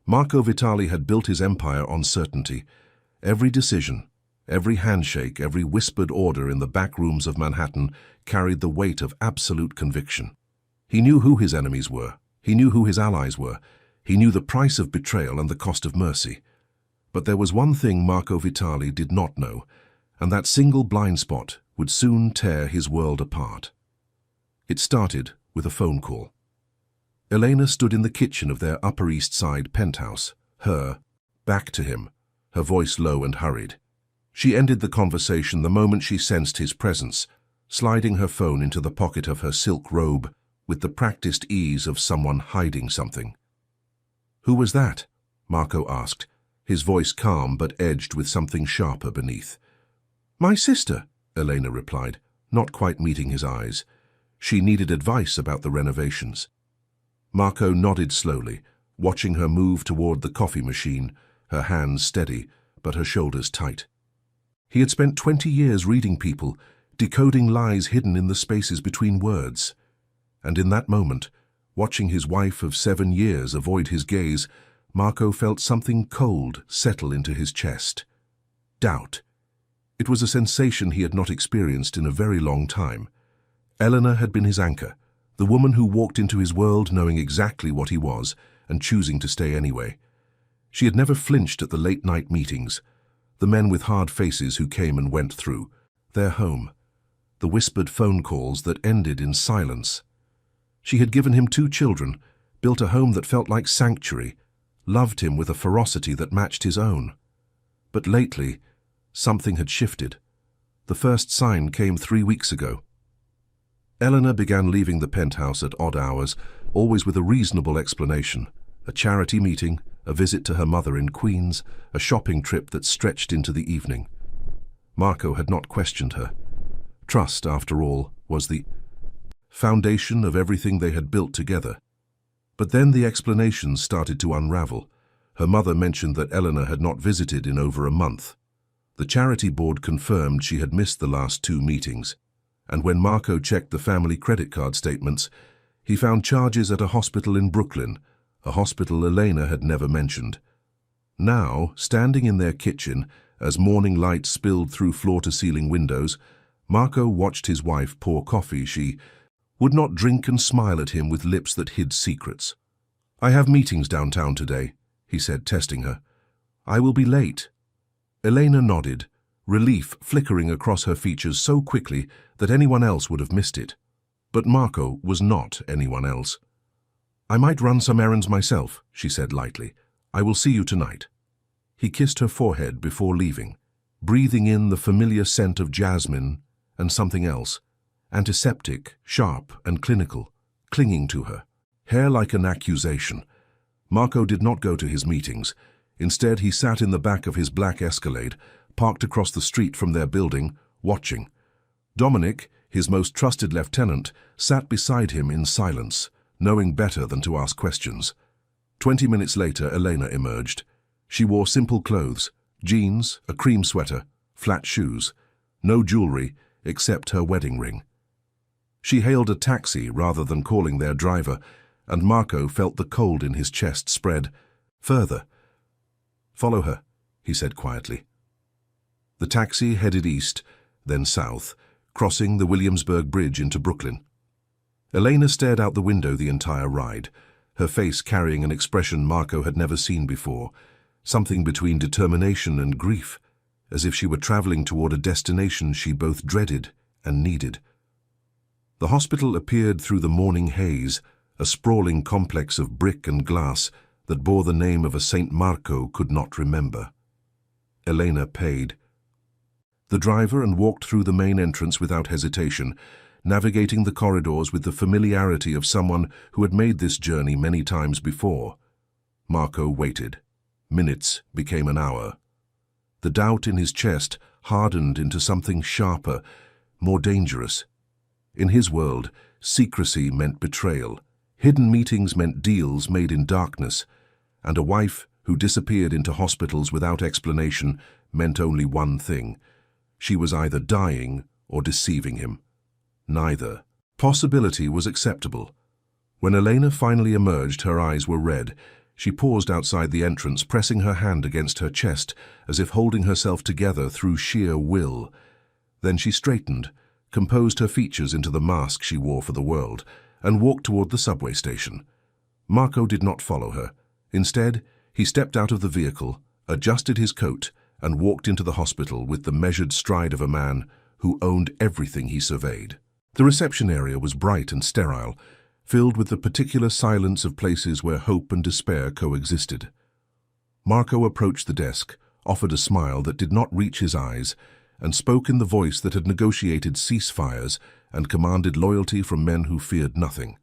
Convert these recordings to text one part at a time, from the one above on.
Marco Vitali had built his empire on certainty. Every decision, every handshake, every whispered order in the back rooms of Manhattan carried the weight of absolute conviction. He knew who his enemies were. He knew who his allies were. He knew the price of betrayal and the cost of mercy. But there was one thing Marco Vitali did not know, and that single blind spot would soon tear his world apart. It started with a phone call. Elena stood in the kitchen of their Upper East Side penthouse, her back to him, her voice low and hurried. She ended the conversation the moment she sensed his presence, sliding her phone into the pocket of her silk robe with the practiced ease of someone hiding something. "Who was that?" Marco asked, his voice calm but edged with something sharper beneath. "My sister," Elena replied, not quite meeting his eyes. She needed advice about the renovations. Marco nodded slowly, watching her move toward the coffee machine, her hands steady, but her shoulders tight. He had spent 20 years reading people, decoding lies hidden in the spaces between words. And in that moment, watching his wife of 7 years avoid his gaze, Marco felt something cold settle into his chest. Doubt. It was a sensation he had not experienced in a very long time. Eleanor had been his anchor, the woman who walked into his world knowing exactly what he was and choosing to stay anyway. She had never flinched at the late-night meetings, the men with hard faces who came and went through, their home, the whispered phone calls that ended in silence. She had given him 2 children, built a home that felt like sanctuary, loved him with a ferocity that matched his own. But lately, something had shifted. The first sign came 3 weeks ago. Eleanor began leaving the penthouse at odd hours, always with a reasonable explanation. A charity meeting, a visit to her mother in Queens, a shopping trip that stretched into the evening. Marco had not questioned her. Trust, after all, was the foundation of everything they had built together. But then the explanations started to unravel. Her mother mentioned that Eleanor had not visited in over a month. The charity board confirmed she had missed the last 2 meetings. And when Marco checked the family credit card statements, he found charges at a hospital in Brooklyn, a hospital Elena had never mentioned. Now, standing in their kitchen, as morning light spilled through floor-to-ceiling windows, Marco watched his wife pour coffee. She would not drink and smile at him with lips that hid secrets. "I have meetings downtown today," he said, testing her. "I will be late." Elena nodded, relief flickering across her features so quickly that anyone else would have missed it. But Marco was not anyone else. "I might run some errands myself," she said lightly. "I will see you tonight." He kissed her forehead before leaving, breathing in the familiar scent of jasmine and something else, antiseptic, sharp and clinical, clinging to her, hair like an accusation. Marco did not go to his meetings. Instead, he sat in the back of his black Escalade, parked across the street from their building, watching. Dominic, his most trusted lieutenant, sat beside him in silence, knowing better than to ask questions. 20 minutes later, Elena emerged. She wore simple clothes, jeans, a cream sweater, flat shoes, no jewelry except her wedding ring. She hailed a taxi rather than calling their driver, and Marco felt the cold in his chest spread further. "Follow her," he said quietly. The taxi headed east, then south, crossing the Williamsburg Bridge into Brooklyn. Elena stared out the window the entire ride, her face carrying an expression Marco had never seen before, something between determination and grief, as if she were traveling toward a destination she both dreaded and needed. The hospital appeared through the morning haze, a sprawling complex of brick and glass that bore the name of a Saint Marco could not remember. Elena paid the driver and walked through the main entrance without hesitation, navigating the corridors with the familiarity of someone who had made this journey many times before. Marco waited. Minutes became an hour. The doubt in his chest hardened into something sharper, more dangerous. In his world, secrecy meant betrayal. Hidden meetings meant deals made in darkness, and a wife who disappeared into hospitals without explanation meant only one thing. She was either dying or deceiving him. Neither possibility was acceptable. When Elena finally emerged, her eyes were red. She paused outside the entrance, pressing her hand against her chest, as if holding herself together through sheer will. Then she straightened, composed her features into the mask she wore for the world, and walked toward the subway station. Marco did not follow her. Instead, he stepped out of the vehicle, adjusted his coat, and walked into the hospital with the measured stride of a man who owned everything he surveyed. The reception area was bright and sterile, filled with the particular silence of places where hope and despair coexisted. Marco approached the desk, offered a smile that did not reach his eyes, and spoke in the voice that had negotiated ceasefires and commanded loyalty from men who feared nothing.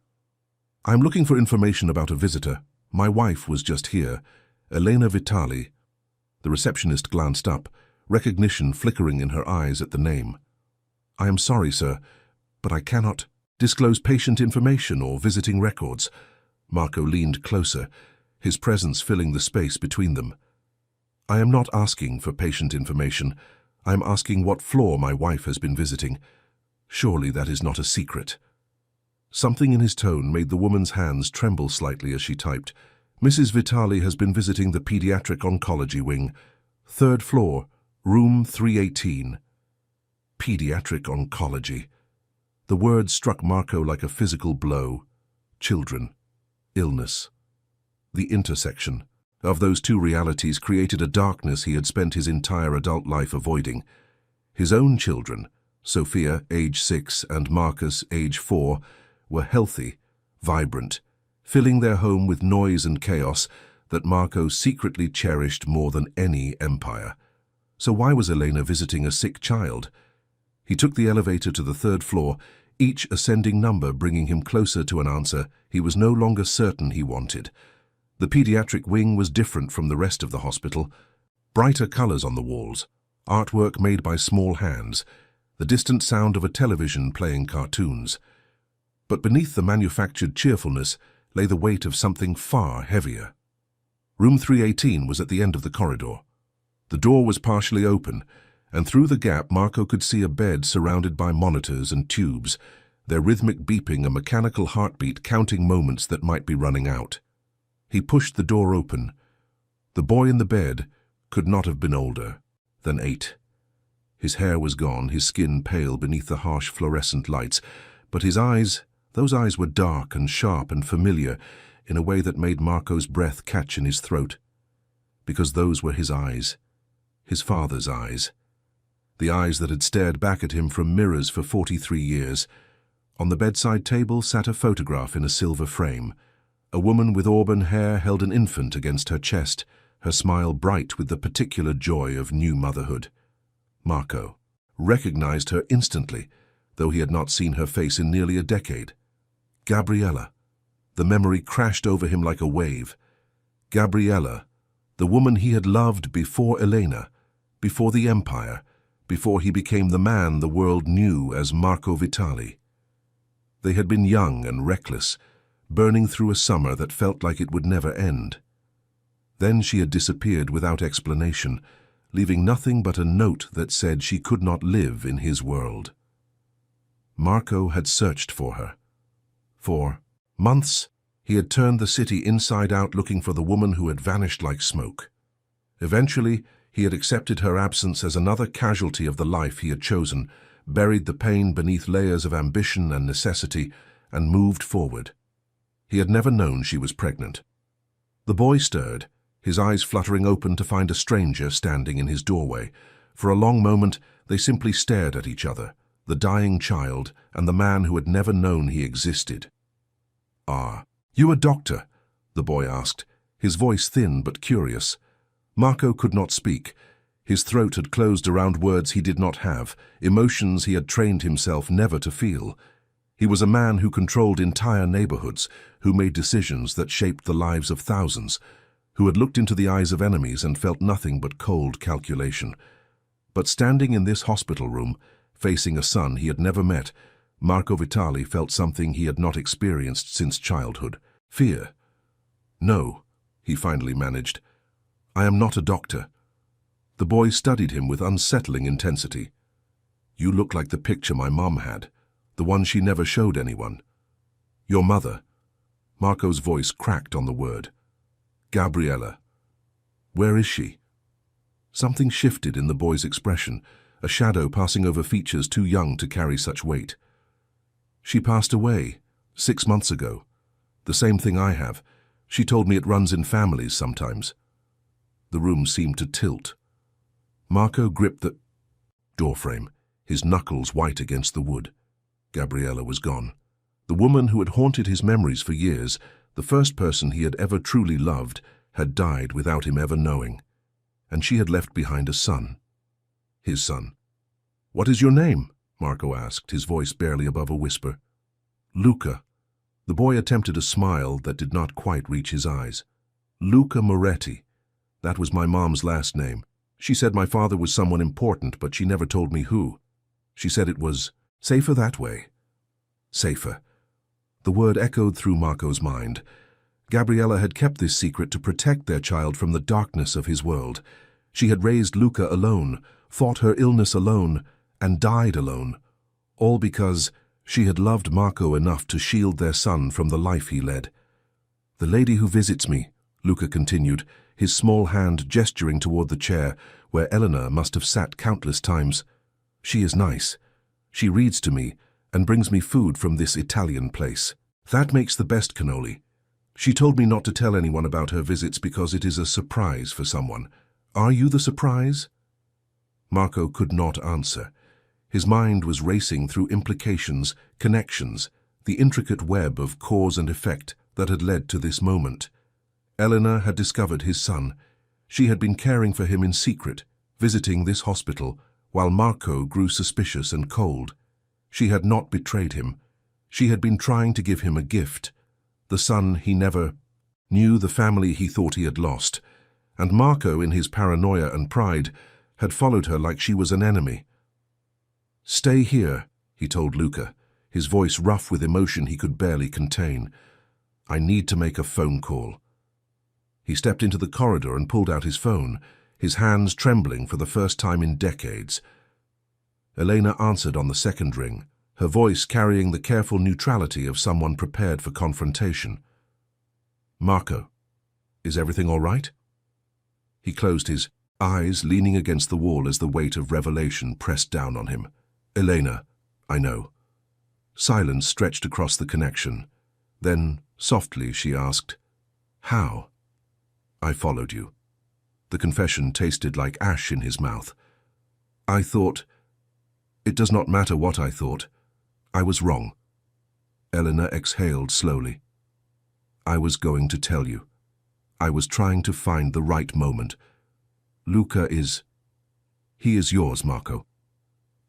"I'm looking for information about a visitor. My wife was just here, Elena Vitali." The receptionist glanced up, recognition flickering in her eyes at the name. "I am sorry, sir, but I cannot disclose patient information or visiting records." Marco leaned closer, his presence filling the space between them. "I am not asking for patient information. I am asking what floor my wife has been visiting. Surely that is not a secret." Something in his tone made the woman's hands tremble slightly as she typed. "Mrs. Vitali has been visiting the pediatric oncology wing, 3rd floor, room 318. Pediatric oncology. The word struck Marco like a physical blow. Children. Illness. The intersection of those two realities created a darkness he had spent his entire adult life avoiding. His own children, Sophia, age 6, and Marcus, age 4, were healthy, vibrant, filling their home with noise and chaos that Marco secretly cherished more than any empire. So why was Elena visiting a sick child? He took the elevator to the 3rd floor, each ascending number bringing him closer to an answer he was no longer certain he wanted. The pediatric wing was different from the rest of the hospital. Brighter colors on the walls, artwork made by small hands, the distant sound of a television playing cartoons. But beneath the manufactured cheerfulness lay the weight of something far heavier. Room 318 was at the end of the corridor. The door was partially open, and through the gap Marco could see a bed surrounded by monitors and tubes, their rhythmic beeping a mechanical heartbeat counting moments that might be running out. He pushed the door open. The boy in the bed could not have been older than 8. His hair was gone, his skin pale beneath the harsh fluorescent lights, but his eyes, those eyes were dark and sharp and familiar in a way that made Marco's breath catch in his throat. Because those were his eyes, his father's eyes. The eyes that had stared back at him from mirrors for 43 years. On the bedside table sat a photograph in a silver frame. A woman with auburn hair held an infant against her chest, her smile bright with the particular joy of new motherhood. Marco recognized her instantly, though he had not seen her face in nearly a decade. Gabriella. The memory crashed over him like a wave. Gabriella, the woman he had loved before Elena, before the Empire, before he became the man the world knew as Marco Vitali. They had been young and reckless, burning through a summer that felt like it would never end. Then she had disappeared without explanation, leaving nothing but a note that said she could not live in his world. Marco had searched for her. For months, he had turned the city inside out looking for the woman who had vanished like smoke. Eventually, he had accepted her absence as another casualty of the life he had chosen, buried the pain beneath layers of ambition and necessity, and moved forward. He had never known she was pregnant. The boy stirred, his eyes fluttering open to find a stranger standing in his doorway. For a long moment, they simply stared at each other, the dying child and the man who had never known he existed. "Ah, you a doctor?" the boy asked, his voice thin but curious. Marco could not speak. His throat had closed around words he did not have, emotions he had trained himself never to feel. He was a man who controlled entire neighborhoods, who made decisions that shaped the lives of thousands, who had looked into the eyes of enemies and felt nothing but cold calculation. But standing in this hospital room, facing a son he had never met, Marco Vitali felt something he had not experienced since childhood. Fear. "No," he finally managed. "I am not a doctor." The boy studied him with unsettling intensity. "You look like the picture my mom had, the one she never showed anyone." "Your mother." Marco's voice cracked on the word. Gabriella. Where is she? Something shifted in the boy's expression, a shadow passing over features too young to carry such weight. She passed away 6 months ago. The same thing I have. She told me it runs in families sometimes. The room seemed to tilt. Marco gripped the doorframe, his knuckles white against the wood. Gabriella was gone. The woman who had haunted his memories for years, the first person he had ever truly loved, had died without him ever knowing. And she had left behind a son. His son. "What is your name?" Marco asked, his voice barely above a whisper. "Luca." The boy attempted a smile that did not quite reach his eyes. "Luca Moretti. That was my mom's last name. She said my father was someone important, but she never told me who. She said it was safer that way." Safer. The word echoed through Marco's mind. Gabriella had kept this secret to protect their child from the darkness of his world. She had raised Luca alone, fought her illness alone, and died alone, all because she had loved Marco enough to shield their son from the life he led. "The lady who visits me," Luca continued, his small hand gesturing toward the chair where Eleanor must have sat countless times. "She is nice. She reads to me and brings me food from this Italian place. That makes the best cannoli. She told me not to tell anyone about her visits because it is a surprise for someone. Are you the surprise?" Marco could not answer. His mind was racing through implications, connections, the intricate web of cause and effect that had led to this moment. Eleanor had discovered his son. She had been caring for him in secret, visiting this hospital, while Marco grew suspicious and cold. She had not betrayed him. She had been trying to give him a gift. The son he never knew, the family he thought he had lost. And Marco, in his paranoia and pride, had followed her like she was an enemy. "Stay here," he told Luca, his voice rough with emotion he could barely contain. "I need to make a phone call." He stepped into the corridor and pulled out his phone, his hands trembling for the first time in decades. Elena answered on the second ring, her voice carrying the careful neutrality of someone prepared for confrontation. "Marco, is everything all right?" He closed his eyes, leaning against the wall as the weight of revelation pressed down on him. "Elena, I know." Silence stretched across the connection. Then, softly, she asked, "How?" "I followed you." The confession tasted like ash in his mouth. "I thought... It does not matter what I thought. I was wrong." Eleanor exhaled slowly. "I was going to tell you. I was trying to find the right moment. Luca is... He is yours, Marco.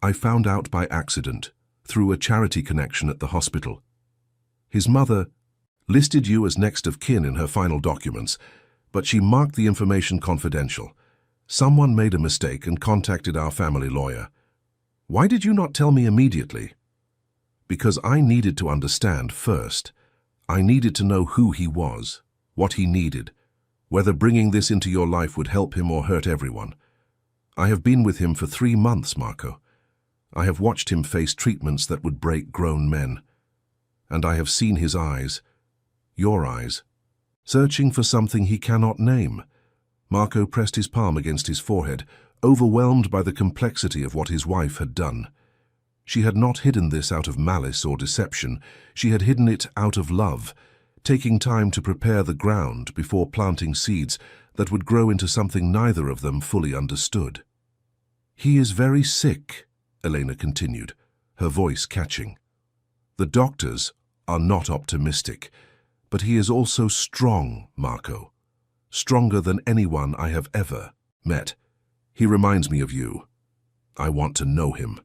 I found out by accident, through a charity connection at the hospital. His mother listed you as next of kin in her final documents, but she marked the information confidential. Someone made a mistake and contacted our family lawyer. Why did you not tell me immediately? Because I needed to understand first. I needed to know who he was, what he needed, whether bringing this into your life would help him or hurt everyone. I have been with him for 3 months, Marco. I have watched him face treatments that would break grown men. And I have seen his eyes, your eyes, searching for something he cannot name. Marco pressed his palm against his forehead, overwhelmed by the complexity of what his wife had done. She had not hidden this out of malice or deception. She had hidden it out of love, taking time to prepare the ground before planting seeds that would grow into something neither of them fully understood. "He is very sick," Elena continued, her voice catching. "The doctors are not optimistic, but he is also strong, Marco. Stronger than anyone I have ever met. He reminds me of you. I want to know him."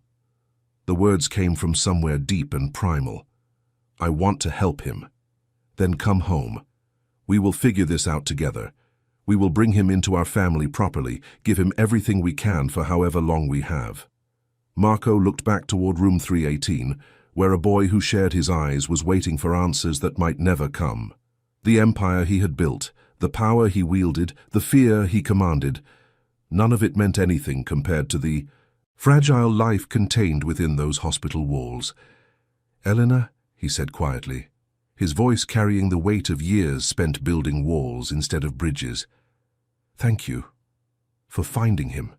The words came from somewhere deep and primal. "I want to help him. Then come home. We will figure this out together. We will bring him into our family properly, give him everything we can for however long we have." Marco looked back toward room 318, where a boy who shared his eyes was waiting for answers that might never come. The empire he had built, the power he wielded, the fear he commanded, none of it meant anything compared to the fragile life contained within those hospital walls. "Eleanor," he said quietly, his voice carrying the weight of years spent building walls instead of bridges. Thank you for finding him,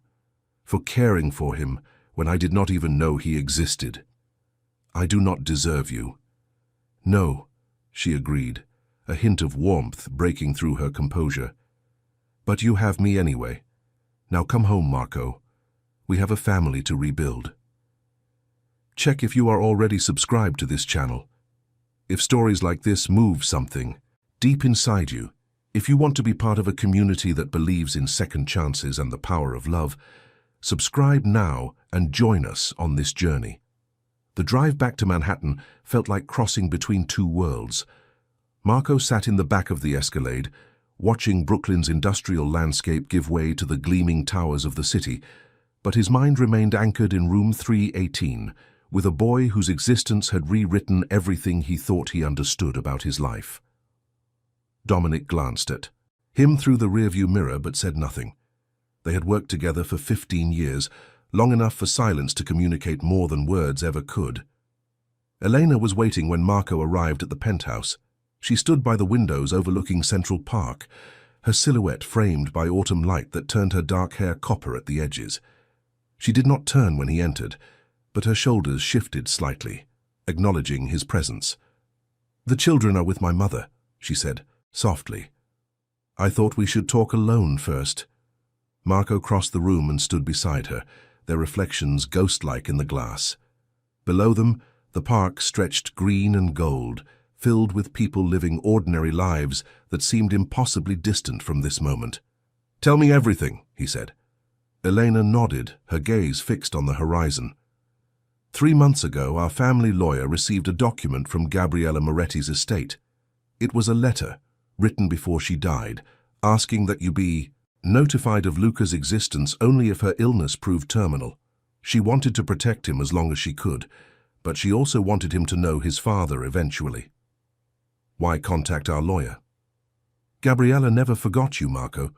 for caring for him when I did not even know he existed. I do not deserve you. No, she agreed, a hint of warmth breaking through her composure. But you have me anyway. Now come home, Marco. We have a family to rebuild. Check if you are already subscribed to this channel. If stories like this move something deep inside you, if you want to be part of a community that believes in second chances and the power of love, subscribe now and join us on this journey. The drive back to Manhattan felt like crossing between two worlds. Marco sat in the back of the Escalade, watching Brooklyn's industrial landscape give way to the gleaming towers of the city, but his mind remained anchored in room 318, with a boy whose existence had rewritten everything he thought he understood about his life. Dominic glanced at him through the rearview mirror but said nothing. They had worked together for 15 years, long enough for silence to communicate more than words ever could. Elena was waiting when Marco arrived at the penthouse. She stood by the windows overlooking Central Park, her silhouette framed by autumn light that turned her dark hair copper at the edges. She did not turn when he entered, but her shoulders shifted slightly, acknowledging his presence. "The children are with my mother," she said, softly. "I thought we should talk alone first." Marco crossed the room and stood beside her, their reflections ghost-like in the glass. Below them, the park stretched green and gold, filled with people living ordinary lives that seemed impossibly distant from this moment. "Tell me everything," he said. Elena nodded, her gaze fixed on the horizon. 3 months ago, our family lawyer received a document from Gabriella Moretti's estate. It was a letter, written before she died, asking that you be notified of Luca's existence only if her illness proved terminal. She wanted to protect him as long as she could, but she also wanted him to know his father eventually. Why contact our lawyer? Gabriella never forgot you, Marco.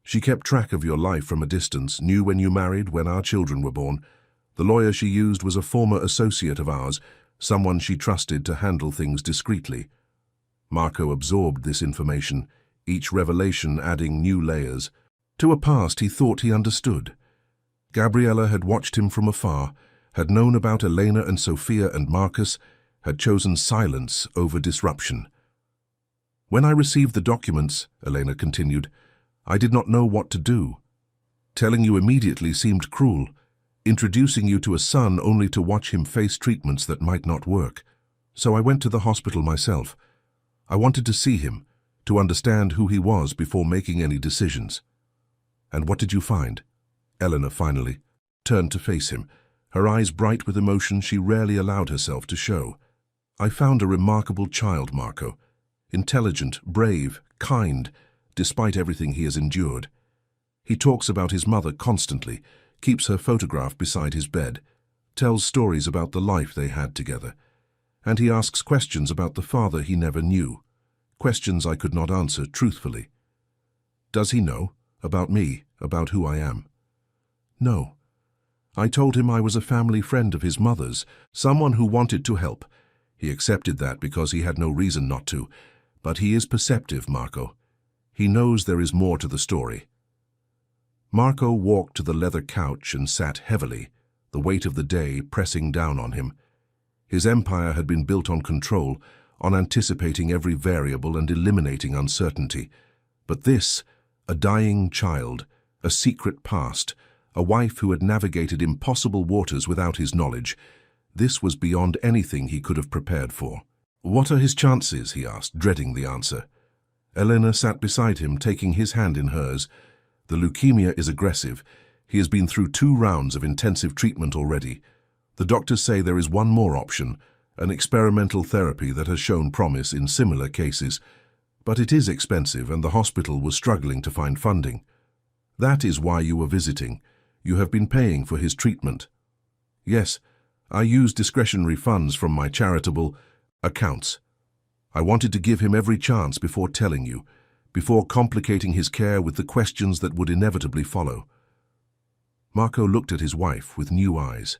She kept track of your life from a distance, knew when you married, when our children were born. The lawyer she used was a former associate of ours, someone she trusted to handle things discreetly. Marco absorbed this information, each revelation adding new layers, to a past he thought he understood. Gabriella had watched him from afar, had known about Elena and Sophia and Marcus, had chosen silence over disruption. When I received the documents, Elena continued, I did not know what to do. Telling you immediately seemed cruel, introducing you to a son only to watch him face treatments that might not work. So I went to the hospital myself. I wanted to see him, to understand who he was before making any decisions. And what did you find? Eleanor finally turned to face him, her eyes bright with emotion she rarely allowed herself to show. I found a remarkable child, Marco. Intelligent, brave, kind, despite everything he has endured. He talks about his mother constantly, keeps her photograph beside his bed, tells stories about the life they had together, and he asks questions about the father he never knew, questions I could not answer truthfully. Does he know? About me? About who I am? No. I told him I was a family friend of his mother's, someone who wanted to help. He accepted that because he had no reason not to, but he is perceptive, Marco. He knows there is more to the story. Marco walked to the leather couch and sat heavily, the weight of the day pressing down on him. His empire had been built on control, on anticipating every variable and eliminating uncertainty. But this, a dying child, a secret past, a wife who had navigated impossible waters without his knowledge, this was beyond anything he could have prepared for. What are his chances? He asked, dreading the answer. Elena sat beside him, taking his hand in hers. The leukemia is aggressive. He has been through 2 rounds of intensive treatment already. The doctors say there is one more option, an experimental therapy that has shown promise in similar cases. But it is expensive and the hospital was struggling to find funding. That is why you were visiting. You have been paying for his treatment. Yes, I used discretionary funds from my charitable accounts. I wanted to give him every chance before telling you, before complicating his care with the questions that would inevitably follow. Marco looked at his wife with new eyes.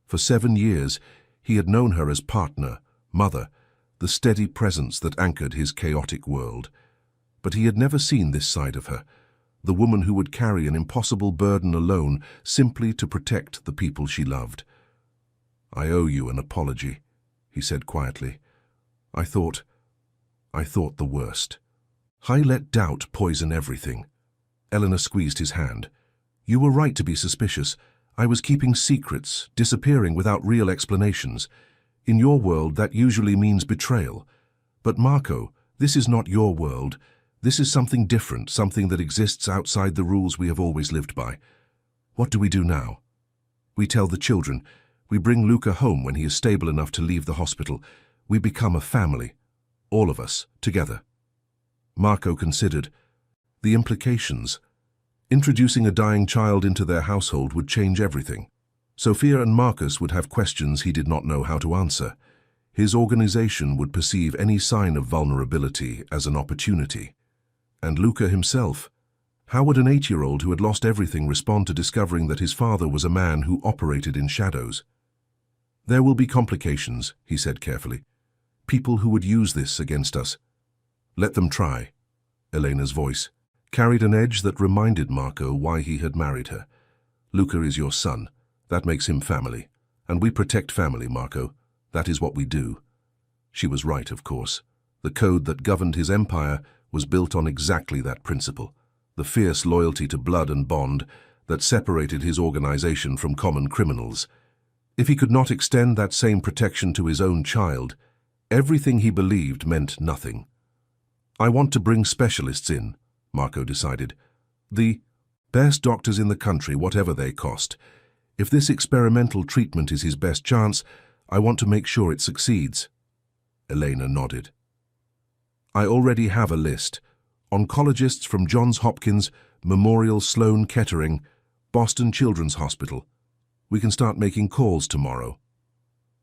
For 7 years, he had known her as partner, mother, the steady presence that anchored his chaotic world. But he had never seen this side of her, the woman who would carry an impossible burden alone simply to protect the people she loved. "I owe you an apology," he said quietly. I thought the worst. I let doubt poison everything." Eleanor squeezed his hand. "You were right to be suspicious. I was keeping secrets, disappearing without real explanations. In your world, that usually means betrayal. But Marco, this is not your world. This is something different, something that exists outside the rules we have always lived by. What do we do now?" "We tell the children. We bring Luca home when he is stable enough to leave the hospital. We become a family. All of us, together." Marco considered. The implications. Introducing a dying child into their household would change everything. Sophia and Marcus would have questions he did not know how to answer. His organization would perceive any sign of vulnerability as an opportunity. And Luca himself. How would an 8-year-old who had lost everything respond to discovering that his father was a man who operated in shadows? "There will be complications," he said carefully. "People who would use this against us." "Let them try." Elena's voice carried an edge that reminded Marco why he had married her. "Luca is your son. That makes him family. And we protect family, Marco. That is what we do." She was right, of course. The code that governed his empire was built on exactly that principle, the fierce loyalty to blood and bond that separated his organization from common criminals. If he could not extend that same protection to his own child, everything he believed meant nothing. "I want to bring specialists in," Marco decided. "The best doctors in the country, whatever they cost. If this experimental treatment is his best chance, I want to make sure it succeeds." Elena nodded. "I already have a list. Oncologists from Johns Hopkins, Memorial Sloan Kettering, Boston Children's Hospital. We can start making calls tomorrow."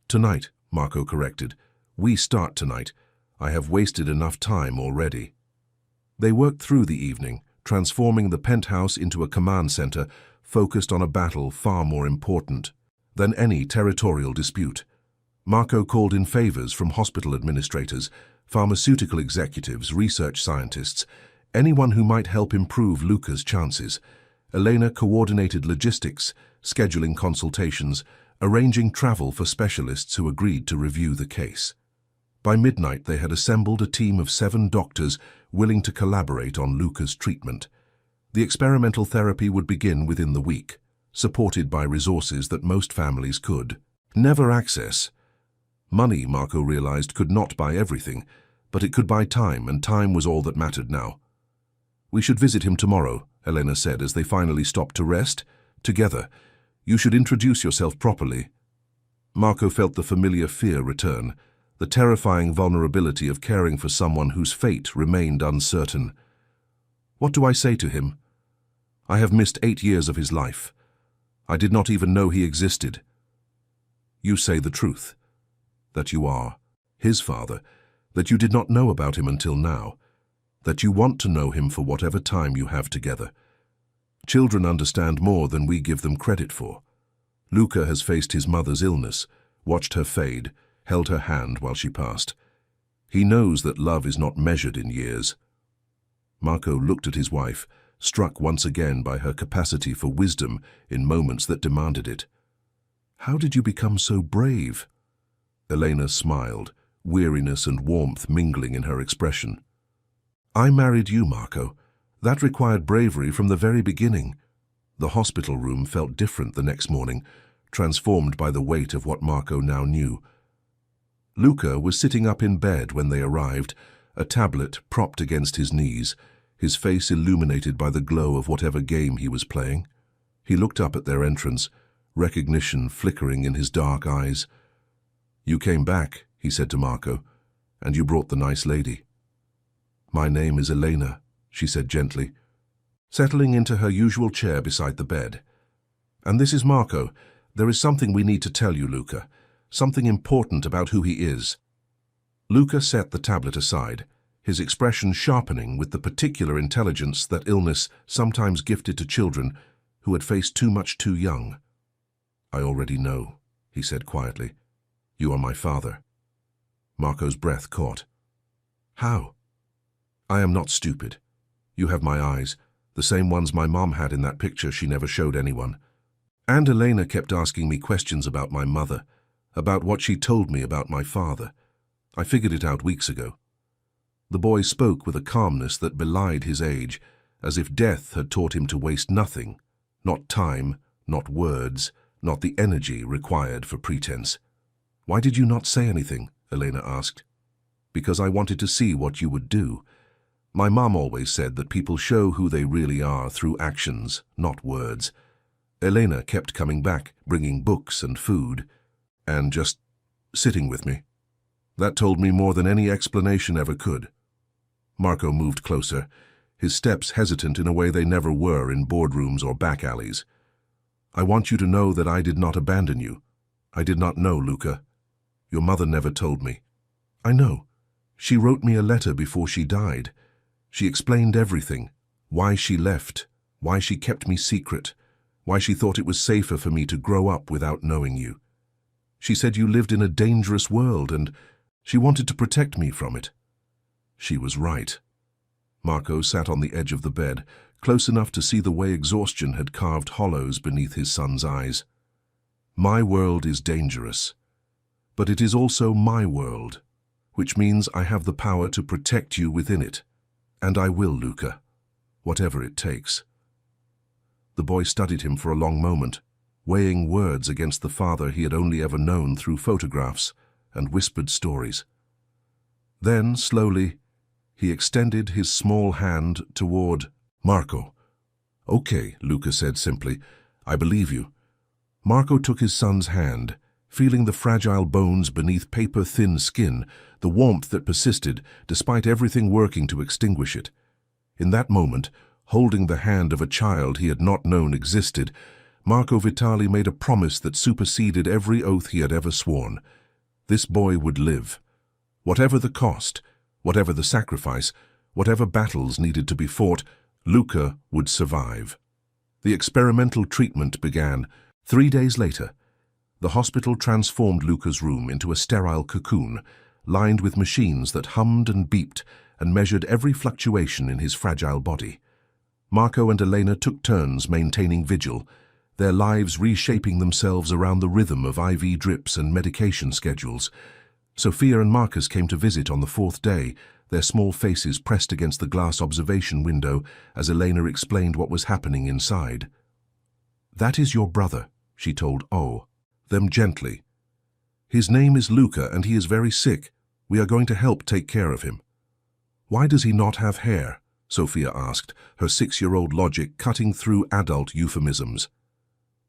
"Tonight," Marco corrected. "We start tonight. I have wasted enough time already." They worked through the evening, transforming the penthouse into a command center focused on a battle far more important than any territorial dispute. Marco called in favors from hospital administrators, pharmaceutical executives, research scientists, anyone who might help improve Luca's chances. Elena coordinated logistics, scheduling consultations, arranging travel for specialists who agreed to review the case. By midnight, they had assembled a team of 7 doctors willing to collaborate on Luca's treatment. The experimental therapy would begin within the week, supported by resources that most families could never access. Money, Marco realized, could not buy everything, but it could buy time, and time was all that mattered now. "We should visit him tomorrow," Elena said as they finally stopped to rest. "Together. You should introduce yourself properly." Marco felt the familiar fear return, the terrifying vulnerability of caring for someone whose fate remained uncertain. "What do I say to him? I have missed 8 years of his life. I did not even know he existed." "You say the truth, that you are his father, that you did not know about him until now, that you want to know him for whatever time you have together. Children understand more than we give them credit for. Luca has faced his mother's illness, watched her fade, held her hand while she passed. He knows that love is not measured in years." Marco looked at his wife, struck once again by her capacity for wisdom in moments that demanded it. "How did you become so brave?" Elena smiled, weariness and warmth mingling in her expression. "I married you, Marco. That required bravery from the very beginning." The hospital room felt different the next morning, transformed by the weight of what Marco now knew. Luca was sitting up in bed when they arrived, a tablet propped against his knees, his face illuminated by the glow of whatever game he was playing. He looked up at their entrance, recognition flickering in his dark eyes. "You came back," he said to Marco, "and you brought the nice lady." "My name is Elena," she said gently, settling into her usual chair beside the bed. "And this is Marco. There is something we need to tell you, Luca. Something important about who he is." Luca set the tablet aside, his expression sharpening with the particular intelligence that illness sometimes gifted to children who had faced too much too young. "I already know," he said quietly. "You are my father." Marco's breath caught. How? I am not stupid. You have my eyes, the same ones my mom had in that picture she never showed anyone. And Elena kept asking me questions about my mother, about what she told me about my father. I figured it out weeks ago. The boy spoke with a calmness that belied his age, as if death had taught him to waste nothing, not time, not words, not the energy required for pretense. Why did you not say anything? Elena asked. Because I wanted to see what you would do. My mom always said that people show who they really are through actions, not words. Elena kept coming back, bringing books and food, and just sitting with me. That told me more than any explanation ever could. Marco moved closer, his steps hesitant in a way they never were in boardrooms or back alleys. I want you to know that I did not abandon you. I did not know, Luca. Your mother never told me. I know. She wrote me a letter before she died. She explained everything, why she left, why she kept me secret, why she thought it was safer for me to grow up without knowing you. She said you lived in a dangerous world and she wanted to protect me from it. She was right. Marco sat on the edge of the bed, close enough to see the way exhaustion had carved hollows beneath his son's eyes. My world is dangerous, but it is also my world, which means I have the power to protect you within it. And I will, Luca, whatever it takes. The boy studied him for a long moment, weighing words against the father he had only ever known through photographs and whispered stories. Then, slowly, he extended his small hand toward Marco. Okay, Luca said simply, I believe you. Marco took his son's hand, feeling the fragile bones beneath paper-thin skin, the warmth that persisted despite everything working to extinguish it. In that moment, holding the hand of a child he had not known existed, Marco Vitali made a promise that superseded every oath he had ever sworn. This boy would live. Whatever the cost, whatever the sacrifice, whatever battles needed to be fought, Luca would survive. The experimental treatment began. 3 days later, the hospital transformed Luca's room into a sterile cocoon, lined with machines that hummed and beeped and measured every fluctuation in his fragile body. Marco and Elena took turns maintaining vigil, their lives reshaping themselves around the rhythm of IV drips and medication schedules. Sophia and Marcus came to visit on the 4th day, their small faces pressed against the glass observation window as Elena explained what was happening inside. That is your brother, she told them gently. His name is Luca and he is very sick. We are going to help take care of him. Why does he not have hair? Sophia asked, her 6-year-old logic cutting through adult euphemisms.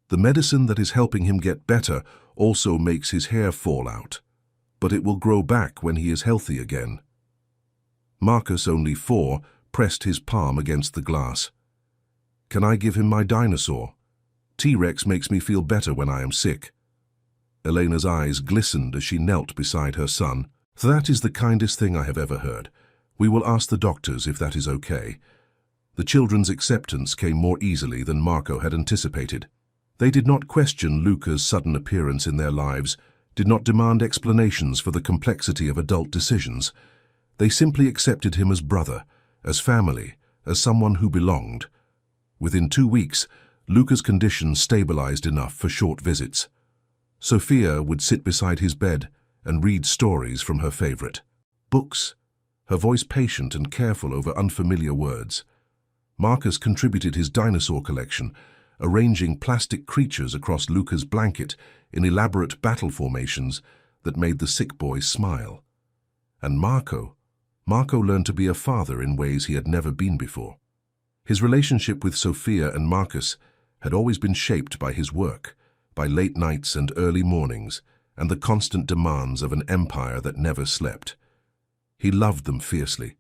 The medicine that is helping him get better also makes his hair fall out, but it will grow back when he is healthy again. Marcus, only 4, pressed his palm against the glass. Can I give him my dinosaur? T-Rex makes me feel better when I am sick. Elena's eyes glistened as she knelt beside her son. That is the kindest thing I have ever heard. We will ask the doctors if that is okay. The children's acceptance came more easily than Marco had anticipated. They did not question Luca's sudden appearance in their lives, did not demand explanations for the complexity of adult decisions. They simply accepted him as brother, as family, as someone who belonged. Within 2 weeks, Luca's condition stabilized enough for short visits. Sophia would sit beside his bed and read stories from her favorite books, her voice patient and careful over unfamiliar words. Marcus contributed his dinosaur collection, arranging plastic creatures across Luca's blanket in elaborate battle formations that made the sick boy smile. And Marco learned to be a father in ways he had never been before. His relationship with Sophia and Marcus had always been shaped by his work, by late nights and early mornings, and the constant demands of an empire that never slept. He loved them fiercely,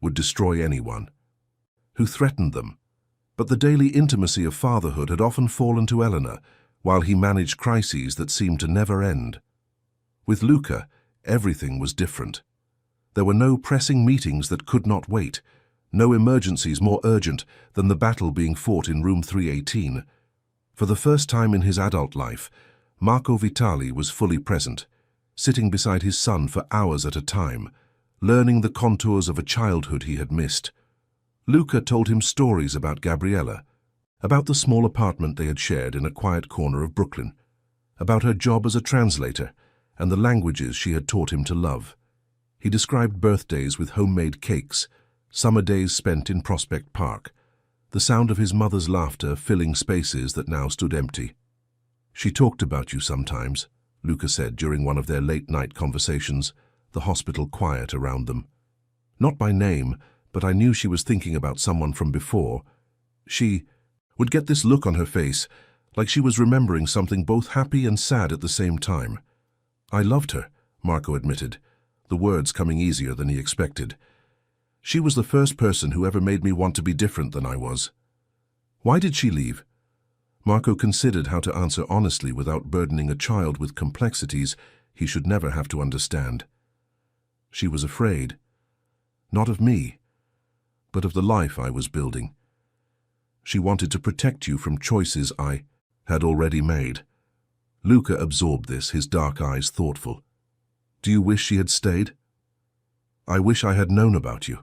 would destroy anyone who threatened them, but the daily intimacy of fatherhood had often fallen to Elena, while he managed crises that seemed to never end. With Luca, everything was different. There were no pressing meetings that could not wait, no emergencies more urgent than the battle being fought in room 318. For the first time in his adult life, Marco Vitali was fully present, sitting beside his son for hours at a time, learning the contours of a childhood he had missed. Luca told him stories about Gabriella, about the small apartment they had shared in a quiet corner of Brooklyn, about her job as a translator and the languages she had taught him to love. He described birthdays with homemade cakes, summer days spent in Prospect Park, the sound of his mother's laughter filling spaces that now stood empty. "She talked about you sometimes," Luca said during one of their late-night conversations, the hospital quiet around them. "Not by name, but I knew she was thinking about someone from before. She would get this look on her face, like she was remembering something both happy and sad at the same time. I loved her," Marco admitted, the words coming easier than he expected. "She was the first person who ever made me want to be different than I was." "Why did she leave?" Marco considered how to answer honestly without burdening a child with complexities he should never have to understand. "She was afraid. Not of me, but of the life I was building. She wanted to protect you from choices I had already made." Luca absorbed this, his dark eyes thoughtful. "Do you wish she had stayed?" "I wish I had known about you.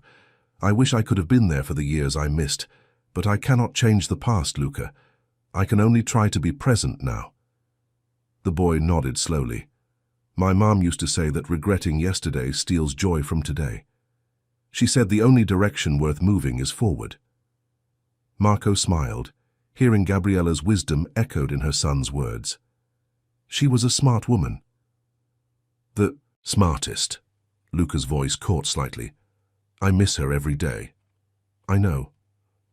I wish I could have been there for the years I missed, but I cannot change the past, Luca. I can only try to be present now." The boy nodded slowly. "My mom used to say that regretting yesterday steals joy from today. She said the only direction worth moving is forward." Marco smiled, hearing Gabriella's wisdom echoed in her son's words. "She was a smart woman." "The smartest," Luca's voice caught slightly. "I miss her every day." "I know."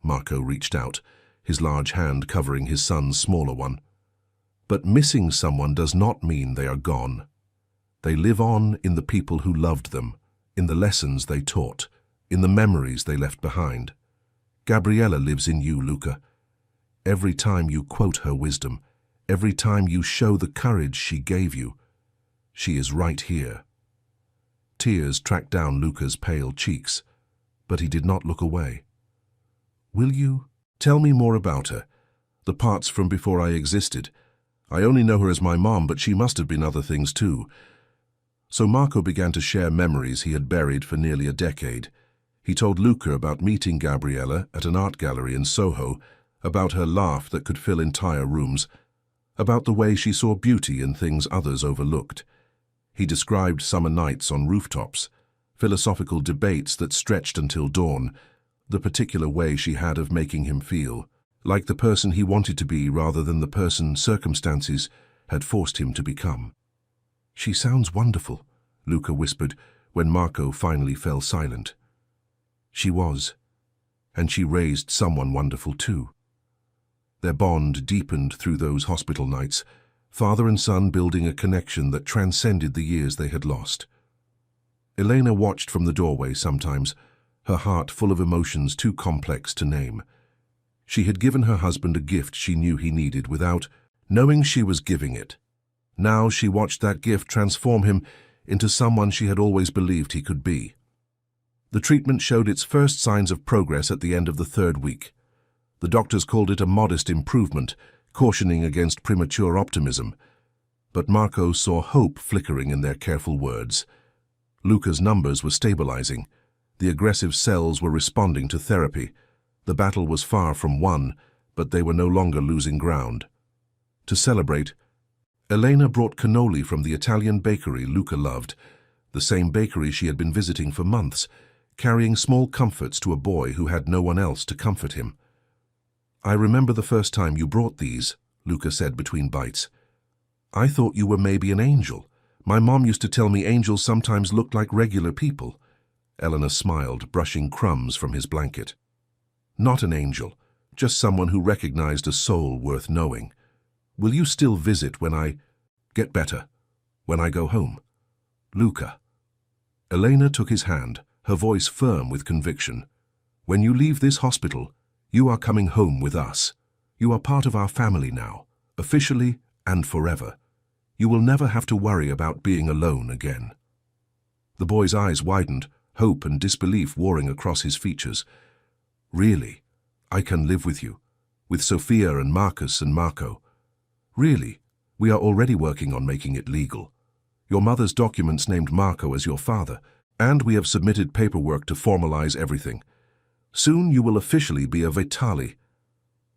Marco reached out, his large hand covering his son's smaller one. "But missing someone does not mean they are gone. They live on in the people who loved them, in the lessons they taught, in the memories they left behind. Gabriella lives in you, Luca. Every time you quote her wisdom, every time you show the courage she gave you, she is right here." Tears tracked down Luca's pale cheeks, but he did not look away. "Will you tell me more about her? The parts from before I existed. I only know her as my mom, but she must have been other things too." So Marco began to share memories he had buried for nearly a decade. He told Luca about meeting Gabriella at an art gallery in Soho, about her laugh that could fill entire rooms, about the way she saw beauty in things others overlooked. He described summer nights on rooftops, philosophical debates that stretched until dawn, the particular way she had of making him feel, like the person he wanted to be rather than the person circumstances had forced him to become. "She sounds wonderful," Luca whispered when Marco finally fell silent. "She was, and she raised someone wonderful too." Their bond deepened through those hospital nights, father and son building a connection that transcended the years they had lost. Elena watched from the doorway sometimes, her heart full of emotions too complex to name. She had given her husband a gift she knew he needed without knowing she was giving it. Now she watched that gift transform him into someone she had always believed he could be. The treatment showed its first signs of progress at the end of the 3rd week. The doctors called it a modest improvement, cautioning against premature optimism. But Marco saw hope flickering in their careful words. Luca's numbers were stabilizing. The aggressive cells were responding to therapy. The battle was far from won, but they were no longer losing ground. To celebrate, Elena brought cannoli from the Italian bakery Luca loved, the same bakery she had been visiting for months, carrying small comforts to a boy who had no one else to comfort him. "I remember the first time you brought these," Luca said between bites. "I thought you were maybe an angel. My mom used to tell me angels sometimes looked like regular people." Elena smiled, brushing crumbs from his blanket. "Not an angel, just someone who recognized a soul worth knowing. Will you still visit when I get better, when I go home? Luca." Elena took his hand, her voice firm with conviction. "When you leave this hospital, you are coming home with us. You are part of our family now, officially and forever. You will never have to worry about being alone again." The boy's eyes widened, hope and disbelief warring across his features. "Really? I can live with you, with Sophia and Marcus and Marco. Really? We are already working on making it legal. Your mother's documents named Marco as your father, and we have submitted paperwork to formalize everything. Soon you will officially be a Vitali."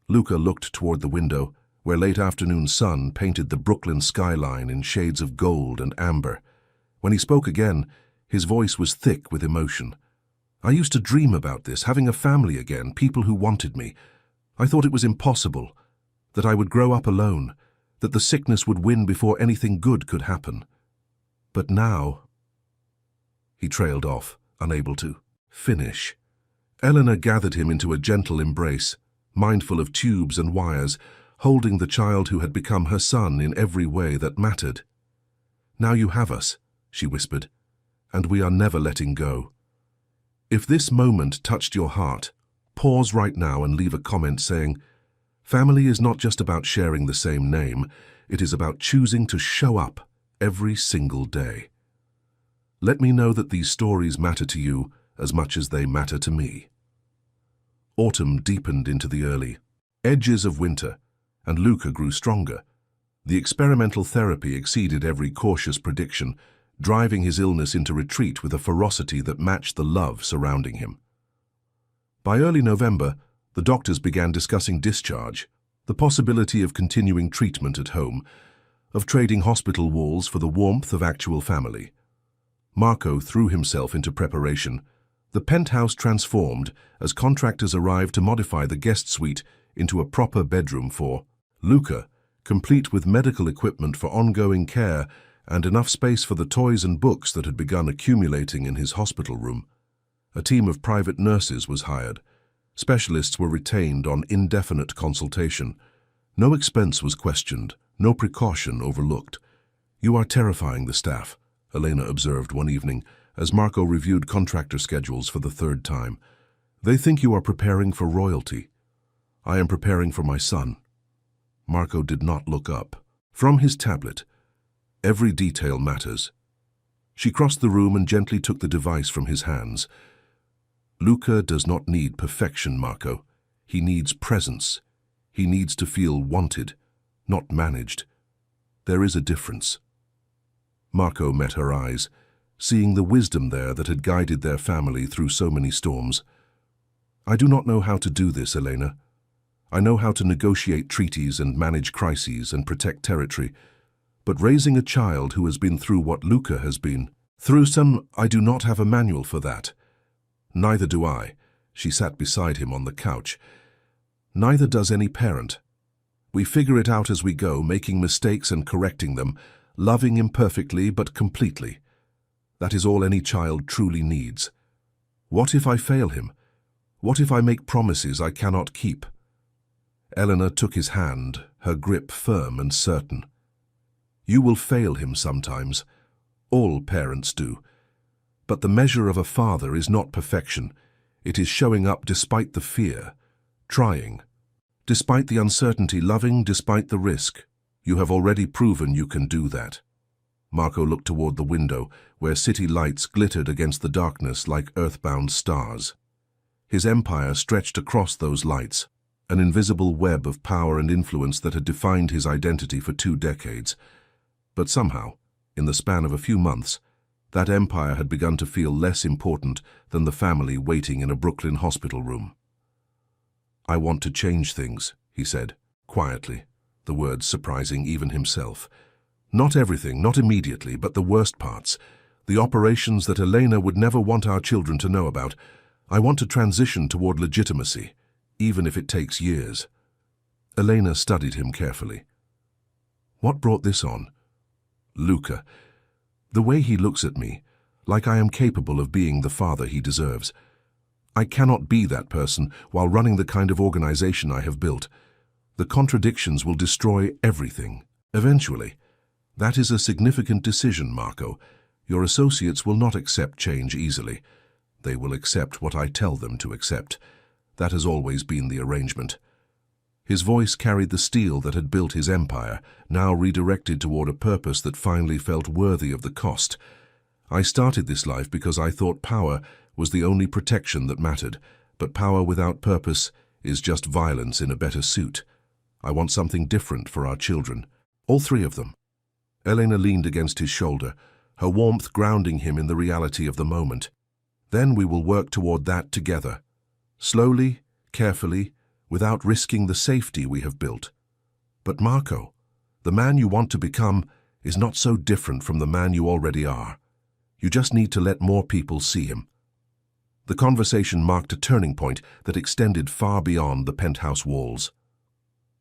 Luca looked toward the window, where late afternoon sun painted the Brooklyn skyline in shades of gold and amber. When he spoke again, his voice was thick with emotion. "I used to dream about this, having a family again, people who wanted me. I thought it was impossible, that I would grow up alone, that the sickness would win before anything good could happen. But now—" He trailed off, unable to finish. Eleanor gathered him into a gentle embrace, mindful of tubes and wires, holding the child who had become her son in every way that mattered. "Now you have us," she whispered, "and we are never letting go. If this moment touched your heart, pause right now and leave a comment saying, 'Family is not just about sharing the same name, it is about choosing to show up every single day.' Let me know that these stories matter to you as much as they matter to me." Autumn deepened into the early edges of winter, and Luca grew stronger. The experimental therapy exceeded every cautious prediction, driving his illness into retreat with a ferocity that matched the love surrounding him. By early November, the doctors began discussing discharge, the possibility of continuing treatment at home, of trading hospital walls for the warmth of actual family. Marco threw himself into preparation. The penthouse transformed as contractors arrived to modify the guest suite into a proper bedroom for Luca, complete with medical equipment for ongoing care and enough space for the toys and books that had begun accumulating in his hospital room. A team of private nurses was hired. Specialists were retained on indefinite consultation. No expense was questioned, no precaution overlooked. "You are terrifying the staff," Elena observed one evening as Marco reviewed contractor schedules for the third time. "They think you are preparing for royalty. I am preparing for my son." Marco did not look up. From his tablet, every detail matters. She crossed the room and gently took the device from his hands. "Luca does not need perfection, Marco. He needs presence. He needs to feel wanted, not managed. There is a difference." Marco met her eyes, seeing the wisdom there that had guided their family through so many storms. "I do not know how to do this, Elena. I know how to negotiate treaties and manage crises and protect territory, but raising a child who has been through what Luca has been through I do not have a manual for that." "Neither do I." She sat beside him on the couch. "Neither does any parent. We figure it out as we go, making mistakes and correcting them, loving imperfectly but completely. That is all any child truly needs. What if I fail him? What if I make promises I cannot keep?" Eleanor took his hand, her grip firm and certain. "You will fail him sometimes. All parents do. But the measure of a father is not perfection. It is showing up despite the fear, trying, despite the uncertainty, loving despite the risk. You have already proven you can do that." Marco looked toward the window, where city lights glittered against the darkness like earthbound stars. His empire stretched across those lights, an invisible web of power and influence that had defined his identity for 2 decades. But somehow, in the span of a few months, that empire had begun to feel less important than the family waiting in a Brooklyn hospital room. "I want to change things," he said, quietly, the words surprising even himself. "Not everything, not immediately, but the worst parts, the operations that Elena would never want our children to know about. I want to transition toward legitimacy, even if it takes years." Elena studied him carefully. "What brought this on?" "Luca. The way he looks at me, like I am capable of being the father he deserves. I cannot be that person while running the kind of organization I have built. The contradictions will destroy everything, eventually. That is a significant decision, Marco. Your associates will not accept change easily. They will accept what I tell them to accept. That has always been the arrangement." His voice carried the steel that had built his empire, now redirected toward a purpose that finally felt worthy of the cost. "I started this life because I thought power was the only protection that mattered, but power without purpose is just violence in a better suit. I want something different for our children, all 3 of them." Elena leaned against his shoulder, her warmth grounding him in the reality of the moment. Then we will work toward that together. Slowly, carefully, without risking the safety we have built. But Marco, the man you want to become is not so different from the man you already are. You just need to let more people see him. The conversation marked a turning point that extended far beyond the penthouse walls.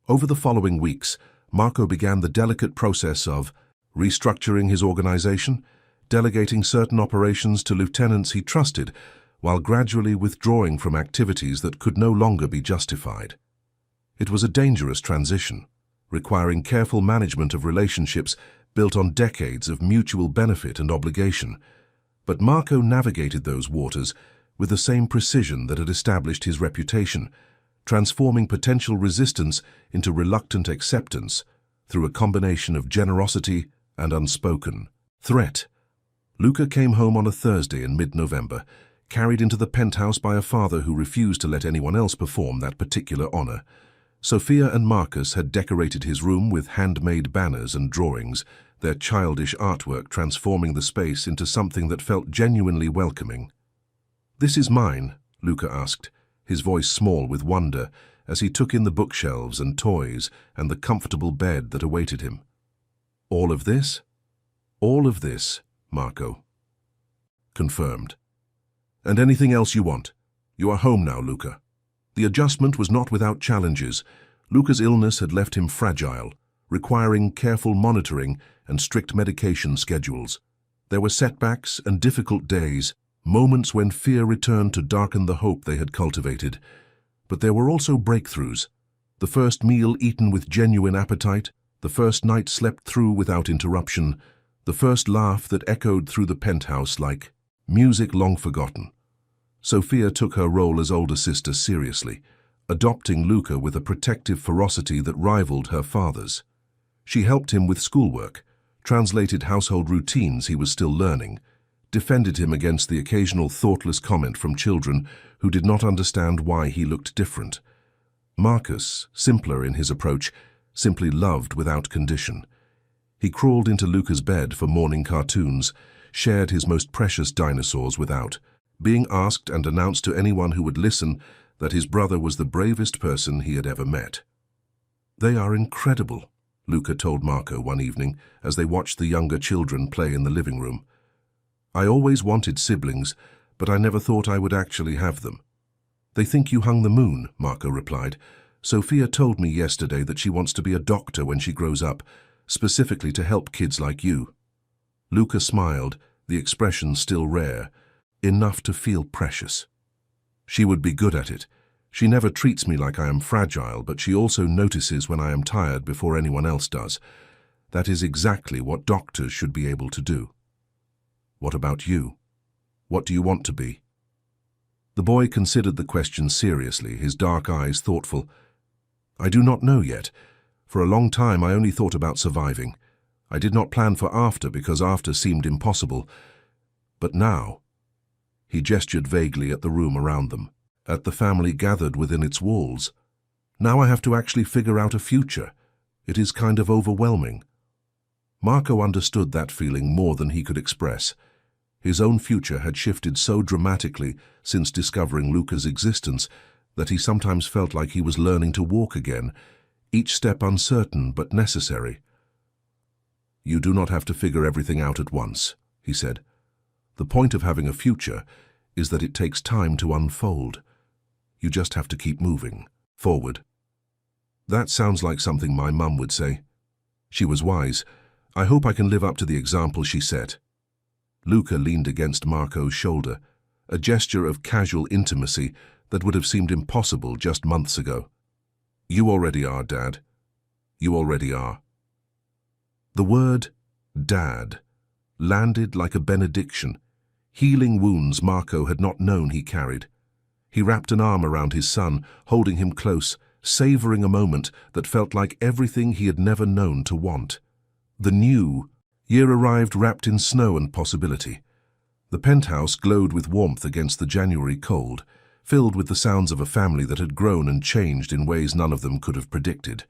Over the following weeks, Marco began the delicate process of restructuring his organization, delegating certain operations to lieutenants he trusted, while gradually withdrawing from activities that could no longer be justified. It was a dangerous transition, requiring careful management of relationships built on decades of mutual benefit and obligation. But Marco navigated those waters with the same precision that had established his reputation, transforming potential resistance into reluctant acceptance through a combination of generosity and unspoken threat. Luca came home on a Thursday in mid-November, carried into the penthouse by a father who refused to let anyone else perform that particular honor. Sophia and Marcus had decorated his room with handmade banners and drawings, their childish artwork transforming the space into something that felt genuinely welcoming. "This is mine?" Luca asked, his voice small with wonder as he took in the bookshelves and toys and the comfortable bed that awaited him. "All of this?" "All of this, Marco." "Confirmed. And anything else you want? You are home now, Luca." The adjustment was not without challenges. Luca's illness had left him fragile, requiring careful monitoring and strict medication schedules. There were setbacks and difficult days, moments when fear returned to darken the hope they had cultivated. But there were also breakthroughs. The first meal eaten with genuine appetite, the first night slept through without interruption, the first laugh that echoed through the penthouse like music long forgotten. Sophia took her role as older sister seriously, adopting Luca with a protective ferocity that rivaled her father's. She helped him with schoolwork, translated household routines he was still learning, defended him against the occasional thoughtless comment from children who did not understand why he looked different. Marcus, simpler in his approach, simply loved without condition. He crawled into Luca's bed for morning cartoons, shared his most precious dinosaurs without being asked, and announced to anyone who would listen that his brother was the bravest person he had ever met. "They are incredible," Luca told Marco one evening as they watched the younger children play in the living room. "I always wanted siblings, but I never thought I would actually have them." "They think you hung the moon," Marco replied. "Sophia told me yesterday that she wants to be a doctor when she grows up, specifically to help kids like you." Luca smiled, the expression still rare, enough to feel precious. "She would be good at it. She never treats me like I am fragile, but she also notices when I am tired before anyone else does. That is exactly what doctors should be able to do." "What about you? What do you want to be?" The boy considered the question seriously, his dark eyes thoughtful. "I do not know yet. For a long time I only thought about surviving. I did not plan for after because after seemed impossible. But now—" He gestured vaguely at the room around them, at the family gathered within its walls. "Now I have to actually figure out a future. It is kind of overwhelming." Marco understood that feeling more than he could express. His own future had shifted so dramatically since discovering Luca's existence that he sometimes felt like he was learning to walk again, each step uncertain but necessary. "You do not have to figure everything out at once," he said. "The point of having a future is that it takes time to unfold. You just have to keep moving forward." "That sounds like something my mum would say. She was wise. I hope I can live up to the example she set." Luca leaned against Marco's shoulder, a gesture of casual intimacy that would have seemed impossible just months ago. "You already are, Dad. You already are." The word "Dad" landed like a benediction, healing wounds Marco had not known he carried. He wrapped an arm around his son, holding him close, savoring a moment that felt like everything he had never known to want. The new year arrived wrapped in snow and possibility. The penthouse glowed with warmth against the January cold, filled with the sounds of a family that had grown and changed in ways none of them could have predicted.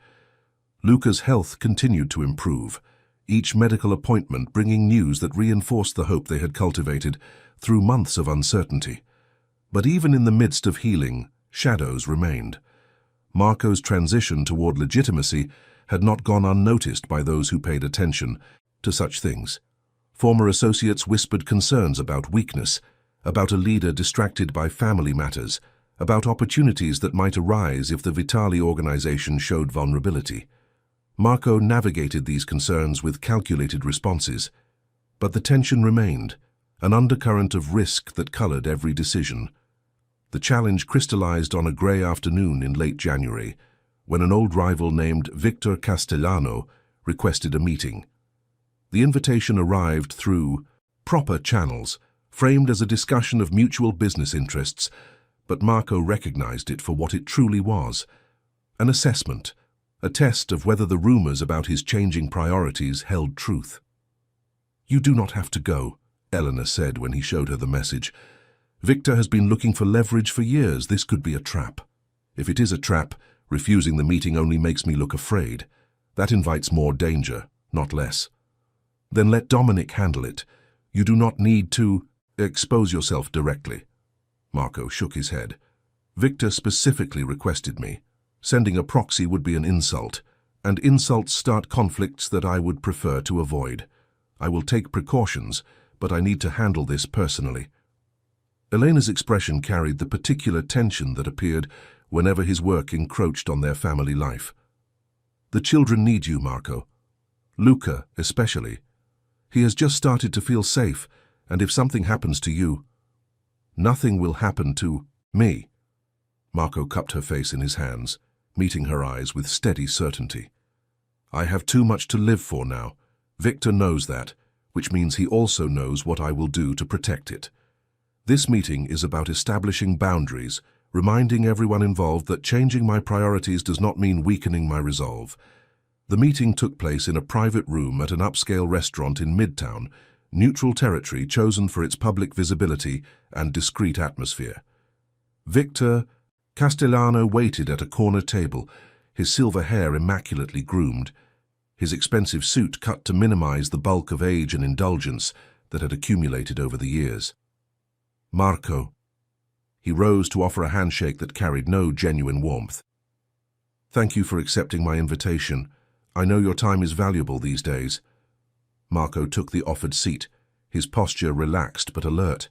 Luca's health continued to improve, each medical appointment bringing news that reinforced the hope they had cultivated through months of uncertainty. But even in the midst of healing, shadows remained. Marco's transition toward legitimacy had not gone unnoticed by those who paid attention to such things. Former associates whispered concerns about weakness, about a leader distracted by family matters, about opportunities that might arise if the Vitali organization showed vulnerability. Marco navigated these concerns with calculated responses, but the tension remained, an undercurrent of risk that colored every decision. The challenge crystallized on a gray afternoon in late January, when an old rival named Victor Castellano requested a meeting. The invitation arrived through proper channels, framed as a discussion of mutual business interests, but Marco recognized it for what it truly was: an assessment, a test of whether the rumors about his changing priorities held truth. "You do not have to go," Eleanor said when he showed her the message. "Victor has been looking for leverage for years. This could be a trap. If it is a trap, refusing the meeting only makes me look afraid. That invites more danger, not less. Then let Dominic handle it. You do not need to expose yourself directly." Marco shook his head. "Victor specifically requested me. Sending a proxy would be an insult, and insults start conflicts that I would prefer to avoid. I will take precautions, but I need to handle this personally." Elena's expression carried the particular tension that appeared whenever his work encroached on their family life. "The children need you, Marco. Luca, especially. He has just started to feel safe, and if something happens to you..." "Nothing will happen to me." Marco cupped her face in his hands, meeting her eyes with steady certainty. "I have too much to live for now. Victor knows that, which means he also knows what I will do to protect it. This meeting is about establishing boundaries, reminding everyone involved that changing my priorities does not mean weakening my resolve." The meeting took place in a private room at an upscale restaurant in Midtown, neutral territory chosen for its public visibility and discreet atmosphere. Victor Castellano waited at a corner table, his silver hair immaculately groomed, his expensive suit cut to minimize the bulk of age and indulgence that had accumulated over the years. "Marco." He rose to offer a handshake that carried no genuine warmth. "Thank you for accepting my invitation. I know your time is valuable these days." Marco took the offered seat, his posture relaxed but alert.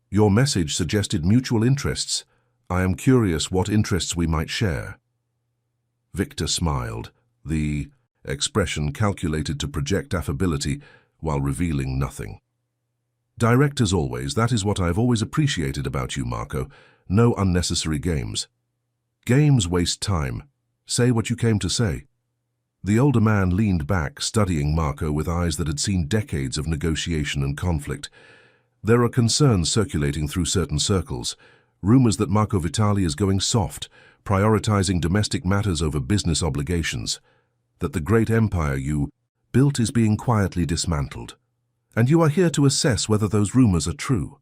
"Your message suggested mutual interests. I am curious what interests we might share." Victor smiled, the expression calculated to project affability while revealing nothing. "Direct as always, that is what I have always appreciated about you, Marco. No unnecessary games." "Games waste time. Say what you came to say." The older man leaned back, studying Marco with eyes that had seen decades of negotiation and conflict. "There are concerns circulating through certain circles, rumors that Marco Vitali is going soft, prioritizing domestic matters over business obligations, that the great empire you built is being quietly dismantled. And you are here to assess whether those rumors are true.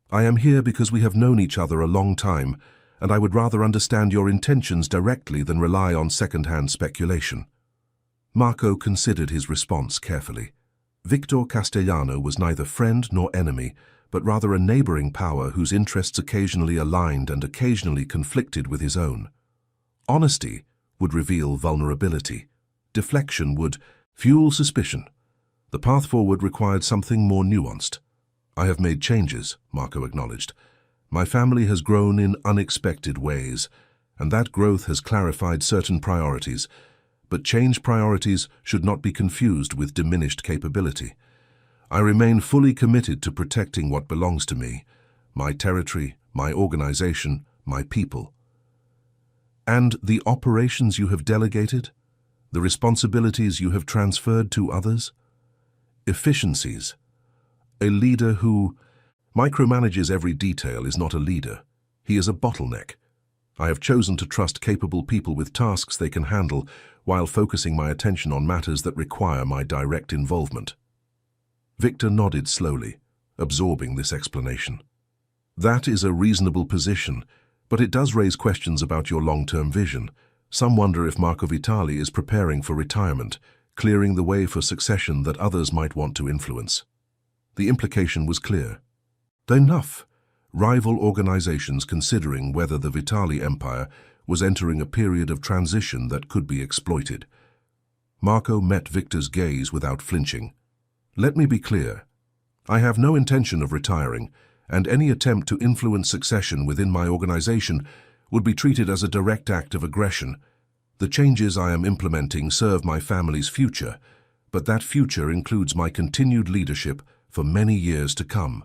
I am here because we have known each other a long time, and I would rather understand your intentions directly than rely on second-hand speculation." Marco considered his response carefully. Victor Castellano was neither friend nor enemy, but rather a neighboring power whose interests occasionally aligned and occasionally conflicted with his own. Honesty would reveal vulnerability. Deflection would fuel suspicion. The path forward required something more nuanced. "I have made changes," Marco acknowledged. "My family has grown in unexpected ways, and that growth has clarified certain priorities. But changed priorities should not be confused with diminished capability. I remain fully committed to protecting what belongs to me, my territory, my organization, my people." "And the operations you have delegated? The responsibilities you have transferred to others?" "Efficiencies. A leader who micromanages every detail is not a leader. He is a bottleneck. I have chosen to trust capable people with tasks they can handle while focusing my attention on matters that require my direct involvement." Victor nodded slowly, absorbing this explanation. "That is a reasonable position, but it does raise questions about your long-term vision. Some wonder if Marco Vitali is preparing for retirement, clearing the way for succession that others might want to influence. The implication was clear. Enough. Rival organizations considering whether the Vitali Empire was entering a period of transition that could be exploited. Marco met Victor's gaze without flinching. Let me be clear. I have no intention of retiring, and any attempt to influence succession within my organization would be treated as a direct act of aggression. The changes I am implementing serve my family's future, but that future includes my continued leadership for many years to come.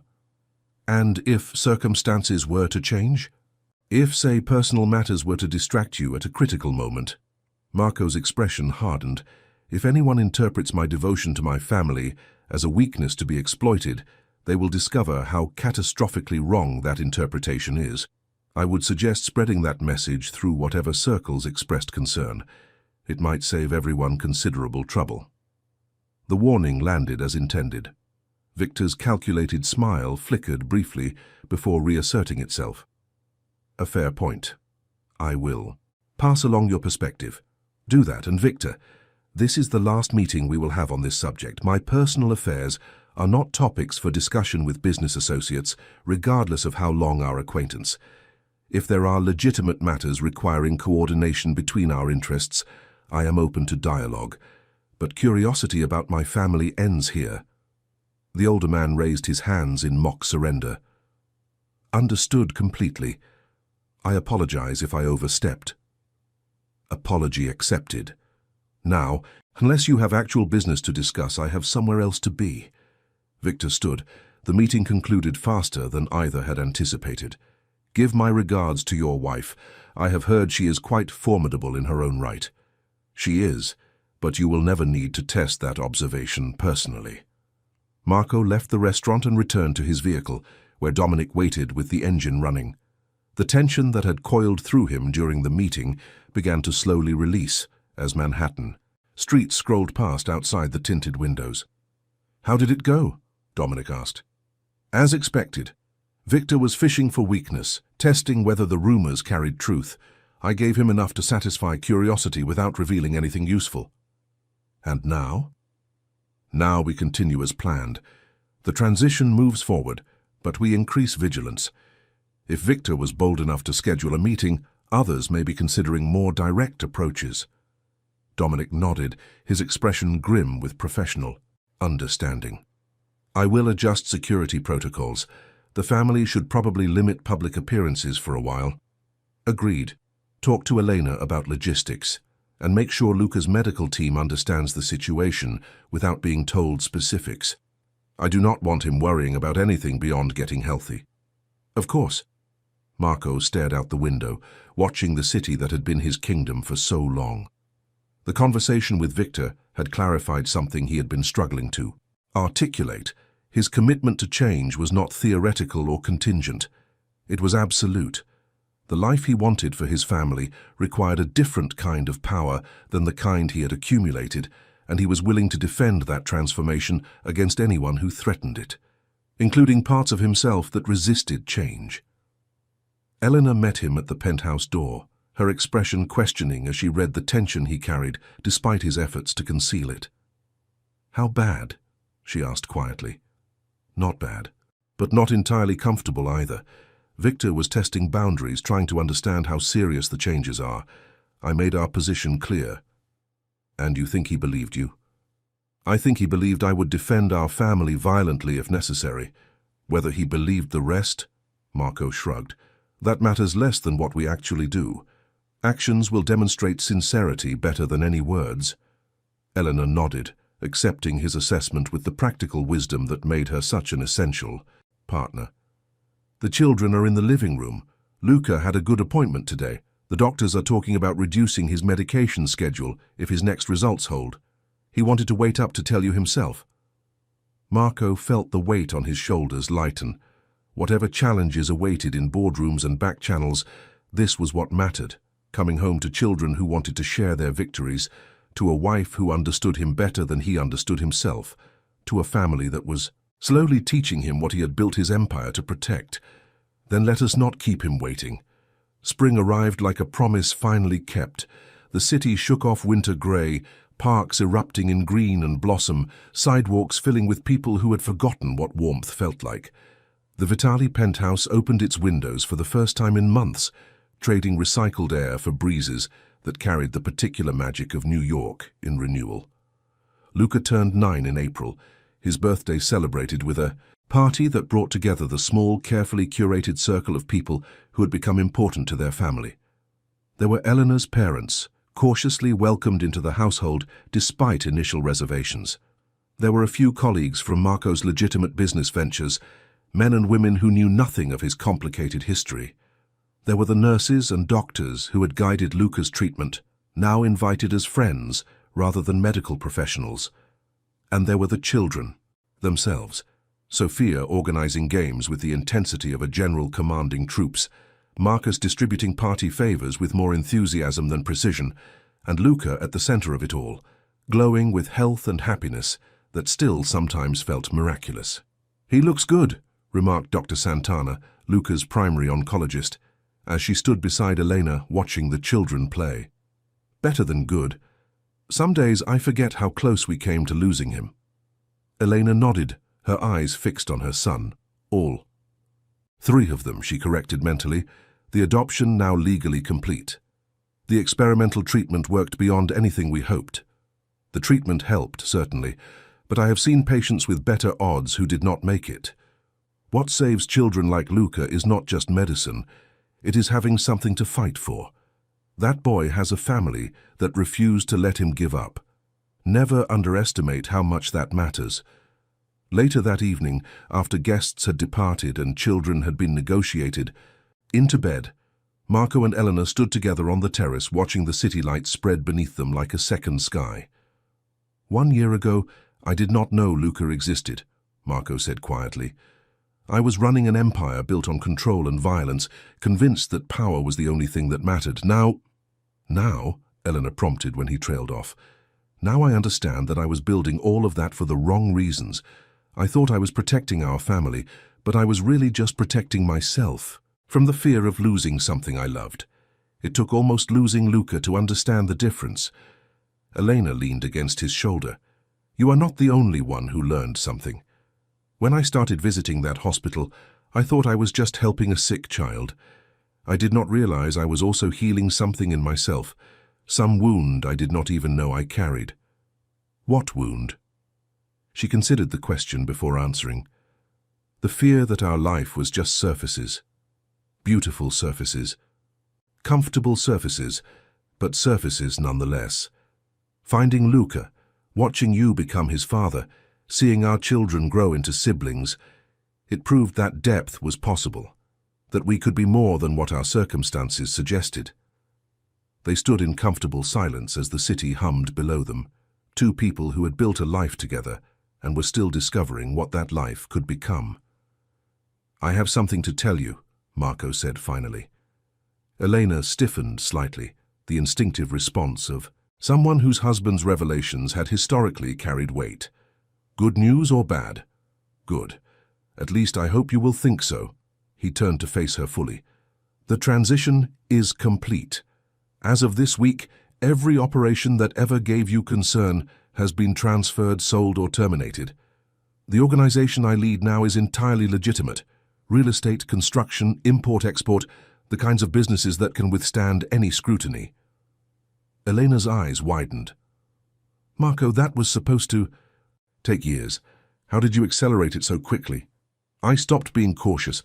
And if circumstances were to change? If, say, personal matters were to distract you at a critical moment? Marco's expression hardened. If anyone interprets my devotion to my family as a weakness to be exploited, they will discover how catastrophically wrong that interpretation is. I would suggest spreading that message through whatever circles expressed concern. It might save everyone considerable trouble. The warning landed as intended. Victor's calculated smile flickered briefly before reasserting itself. A fair point. I will. Pass along your perspective. Do that, and Victor, this is the last meeting we will have on this subject. My personal affairs are not topics for discussion with business associates, regardless of how long our acquaintance. If there are legitimate matters requiring coordination between our interests, I am open to dialogue. But curiosity about my family ends here. The older man raised his hands in mock surrender. Understood completely. I apologize if I overstepped. Apology accepted. Now, unless you have actual business to discuss, I have somewhere else to be. Victor stood. The meeting concluded faster than either had anticipated. Give my regards to your wife. I have heard she is quite formidable in her own right. She is, but you will never need to test that observation personally. Marco left the restaurant and returned to his vehicle, where Dominic waited with the engine running. The tension that had coiled through him during the meeting began to slowly release as Manhattan. Streets scrolled past outside the tinted windows. How did it go? Dominic asked. As expected. Victor was fishing for weakness, testing whether the rumors carried truth. I gave him enough to satisfy curiosity without revealing anything useful. And now? Now we continue as planned. The transition moves forward, but we increase vigilance. If Victor was bold enough to schedule a meeting, others may be considering more direct approaches. Dominic nodded, his expression grim with professional understanding. I will adjust security protocols. The family should probably limit public appearances for a while. Agreed. Talk to Elena about logistics, and make sure Luca's medical team understands the situation without being told specifics. I do not want him worrying about anything beyond getting healthy. Of course. Marco stared out the window, watching the city that had been his kingdom for so long. The conversation with Victor had clarified something he had been struggling to articulate. His commitment to change was not theoretical or contingent. It was absolute. The life he wanted for his family required a different kind of power than the kind he had accumulated, and he was willing to defend that transformation against anyone who threatened it, including parts of himself that resisted change. Eleanor met him at the penthouse door, her expression questioning as she read the tension he carried despite his efforts to conceal it. How bad? She asked quietly. Not bad, but not entirely comfortable either. Victor was testing boundaries, trying to understand how serious the changes are. I made our position clear. And you think he believed you? I think he believed I would defend our family violently if necessary. Whether he believed the rest? Marco shrugged. That matters less than what we actually do. Actions will demonstrate sincerity better than any words. Eleanor nodded, accepting his assessment with the practical wisdom that made her such an essential partner. The children are in the living room. Luca had a good appointment today. The doctors are talking about reducing his medication schedule if his next results hold. He wanted to wait up to tell you himself. Marco felt the weight on his shoulders lighten. Whatever challenges awaited in boardrooms and back channels, this was what mattered, coming home to children who wanted to share their victories, to a wife who understood him better than he understood himself, to a family that was slowly teaching him what he had built his empire to protect. Then let us not keep him waiting. Spring arrived like a promise finally kept. The city shook off winter grey, parks erupting in green and blossom, sidewalks filling with people who had forgotten what warmth felt like. The Vitali penthouse opened its windows for the first time in months, trading recycled air for breezes that carried the particular magic of New York in renewal. Luca turned 9 in April, his birthday celebrated with a party that brought together the small, carefully curated circle of people who had become important to their family. There were Eleanor's parents, cautiously welcomed into the household despite initial reservations. There were a few colleagues from Marco's legitimate business ventures, men and women who knew nothing of his complicated history. There were the nurses and doctors who had guided Luca's treatment, now invited as friends rather than medical professionals. And there were the children themselves, Sophia organizing games with the intensity of a general commanding troops, Marcus distributing party favors with more enthusiasm than precision, and Luca at the center of it all, glowing with health and happiness that still sometimes felt miraculous. "He looks good," remarked Dr. Santana, Luca's primary oncologist, as she stood beside Elena watching the children play. "Better than good. Some days I forget how close we came to losing him." Elena nodded, her eyes fixed on her son. "All 3 of them," she corrected mentally, the adoption now legally complete. The experimental treatment worked beyond anything we hoped. The treatment helped, certainly, but I have seen patients with better odds who did not make it. What saves children like Luca is not just medicine, it is having something to fight for. That boy has a family that refused to let him give up. Never underestimate how much that matters. Later that evening, after guests had departed and children had been negotiated, into bed, Marco and Eleanor stood together on the terrace watching the city lights spread beneath them like a second sky. "1 year ago, I did not know Luca existed," Marco said quietly. "I was running an empire built on control and violence, convinced that power was the only thing that mattered. Now, Eleanor prompted when he trailed off. "Now I understand that I was building all of that for the wrong reasons. I thought I was protecting our family, but I was really just protecting myself from the fear of losing something I loved. It took almost losing Luca to understand the difference." Elena leaned against his shoulder. "You are not the only one who learned something. When I started visiting that hospital, I thought I was just helping a sick child. I did not realize I was also healing something in myself, some wound I did not even know I carried." "What wound?" She considered the question before answering. "The fear that our life was just surfaces. Beautiful surfaces. Comfortable surfaces, but surfaces nonetheless. Finding Luca, watching you become his father, seeing our children grow into siblings, it proved that depth was possible, that we could be more than what our circumstances suggested." They stood in comfortable silence as the city hummed below them, 2 people who had built a life together and were still discovering what that life could become. "I have something to tell you," Marco said finally. Elena stiffened slightly, the instinctive response of someone whose husband's revelations had historically carried weight. "Good news or bad?" "Good. At least I hope you will think so." He turned to face her fully. "The transition is complete. As of this week, every operation that ever gave you concern has been transferred, sold, or terminated. The organization I lead now is entirely legitimate. Real estate, construction, import-export, the kinds of businesses that can withstand any scrutiny." Elena's eyes widened. "Marco, that was supposed to take years. How did you accelerate it so quickly?" "I stopped being cautious.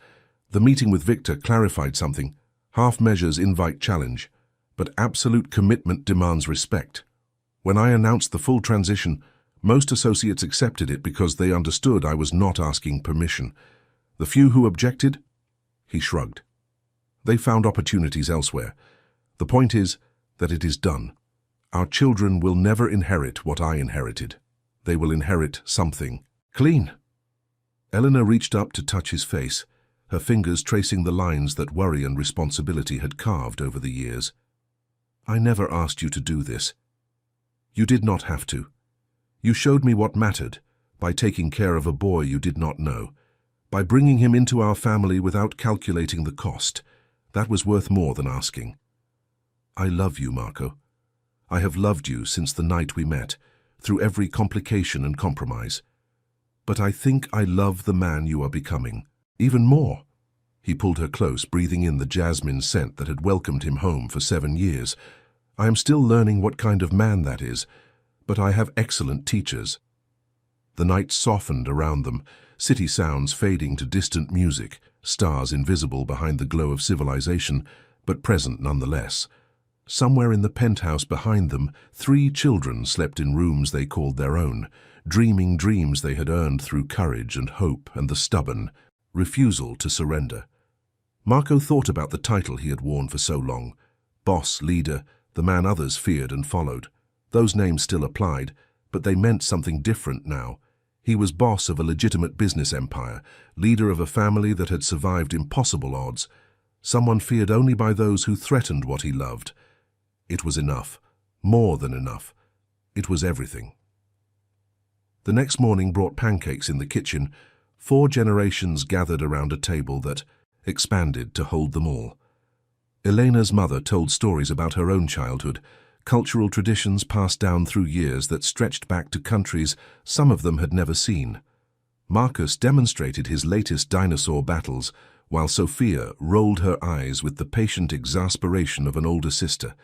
The meeting with Victor clarified something. Half measures invite challenge, but absolute commitment demands respect. When I announced the full transition, most associates accepted it because they understood I was not asking permission. The few who objected," he shrugged. "They found opportunities elsewhere. The point is that it is done. Our children will never inherit what I inherited. They will inherit something clean." Eleanor reached up to touch his face, her fingers tracing the lines that worry and responsibility had carved over the years. "I never asked you to do this. You did not have to. You showed me what mattered by taking care of a boy you did not know, by bringing him into our family without calculating the cost. That was worth more than asking. I love you, Marco. I have loved you since the night we met, through every complication and compromise. But I think I love the man you are becoming, even more." He pulled her close, breathing in the jasmine scent that had welcomed him home for 7 years. "I am still learning what kind of man that is, but I have excellent teachers." The night softened around them, city sounds fading to distant music, stars invisible behind the glow of civilization, but present nonetheless. Somewhere in the penthouse behind them, 3 children slept in rooms they called their own, dreaming dreams they had earned through courage and hope and the stubborn refusal to surrender. Marco thought about the title he had worn for so long: boss, leader, the man others feared and followed. Those names still applied, but they meant something different now. He was boss of a legitimate business empire, leader of a family that had survived impossible odds, someone feared only by those who threatened what he loved. It was enough, more than enough. It was everything. The next morning brought pancakes in the kitchen, 4 generations gathered around a table that expanded to hold them all. Elena's mother told stories about her own childhood, cultural traditions passed down through years that stretched back to countries some of them had never seen. Marcus demonstrated his latest dinosaur battles, while Sophia rolled her eyes with the patient exasperation of an older sister.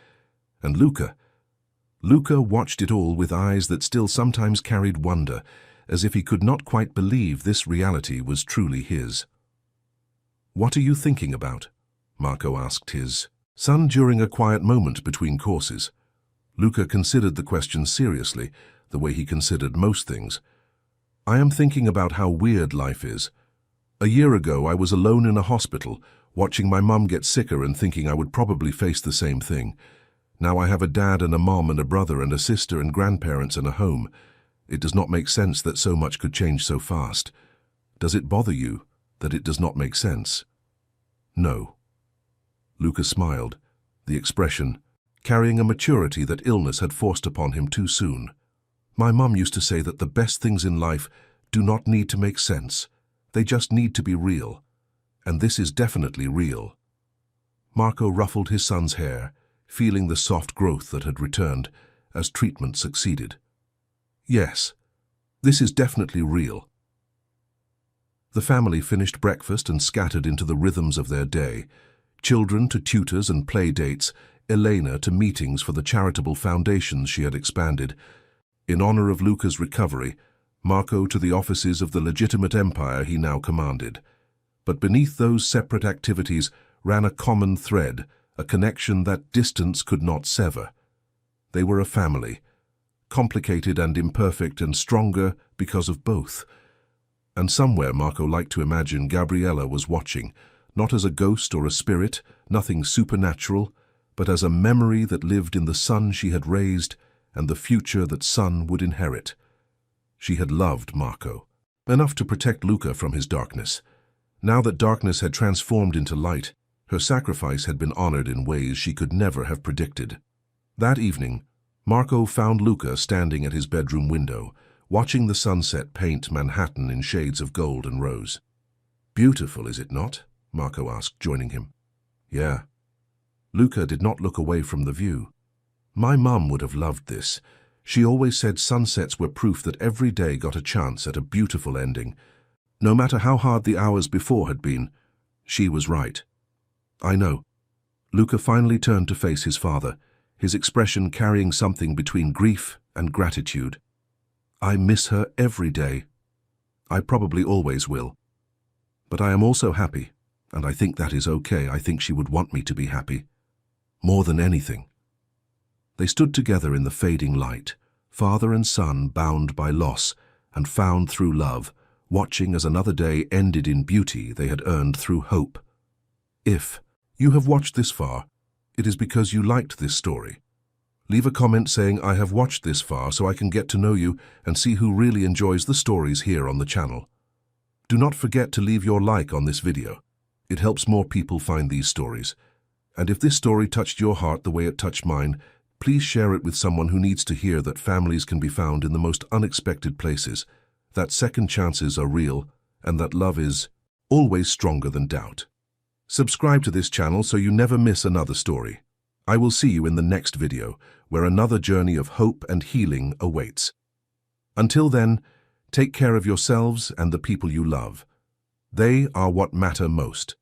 And Luca watched it all with eyes that still sometimes carried wonder, as if he could not quite believe this reality was truly his. "What are you thinking about?" Marco asked his son during a quiet moment between courses. Luca considered the question seriously, the way he considered most things. "I am thinking about how weird life is. A year ago I was alone in a hospital, watching my mum get sicker and thinking I would probably face the same thing. Now I have a dad and a mom and a brother and a sister and grandparents and a home. It does not make sense that so much could change so fast. Does it bother you that it does not make sense?" "No." Luca smiled, the expression carrying a maturity that illness had forced upon him too soon. "My mum used to say that the best things in life do not need to make sense. They just need to be real. And this is definitely real." Marco ruffled his son's hair, feeling the soft growth that had returned as treatment succeeded. "Yes, this is definitely real." The family finished breakfast and scattered into the rhythms of their day, children to tutors and play dates, Elena to meetings for the charitable foundations she had expanded. In honor of Luca's recovery, Marco to the offices of the legitimate empire he now commanded. But beneath those separate activities ran a common thread, a connection that distance could not sever. They were a family, complicated and imperfect and stronger because of both. And somewhere Marco liked to imagine Gabriella was watching, not as a ghost or a spirit, nothing supernatural, but as a memory that lived in the son she had raised and the future that son would inherit. She had loved Marco, enough to protect Luca from his darkness. Now that darkness had transformed into light, her sacrifice had been honored in ways she could never have predicted. That evening, Marco found Luca standing at his bedroom window, watching the sunset paint Manhattan in shades of gold and rose. "Beautiful, is it not?" Marco asked, joining him. "Yeah." Luca did not look away from the view. "My mum would have loved this. She always said sunsets were proof that every day got a chance at a beautiful ending. No matter how hard the hours before had been, she was right." "I know." Luca finally turned to face his father, his expression carrying something between grief and gratitude. "I miss her every day. I probably always will. But I am also happy, and I think that is okay. I think she would want me to be happy. More than anything." They stood together in the fading light, father and son bound by loss and found through love, watching as another day ended in beauty they had earned through hope. If you have watched this far, it is because you liked this story. Leave a comment saying, "I have watched this far," so I can get to know you and see who really enjoys the stories here on the channel. Do not forget to leave your like on this video. It helps more people find these stories. And if this story touched your heart the way it touched mine, please share it with someone who needs to hear that families can be found in the most unexpected places, that second chances are real, and that love is always stronger than doubt. Subscribe to this channel so you never miss another story. I will see you in the next video, where another journey of hope and healing awaits. Until then, take care of yourselves and the people you love. They are what matter most.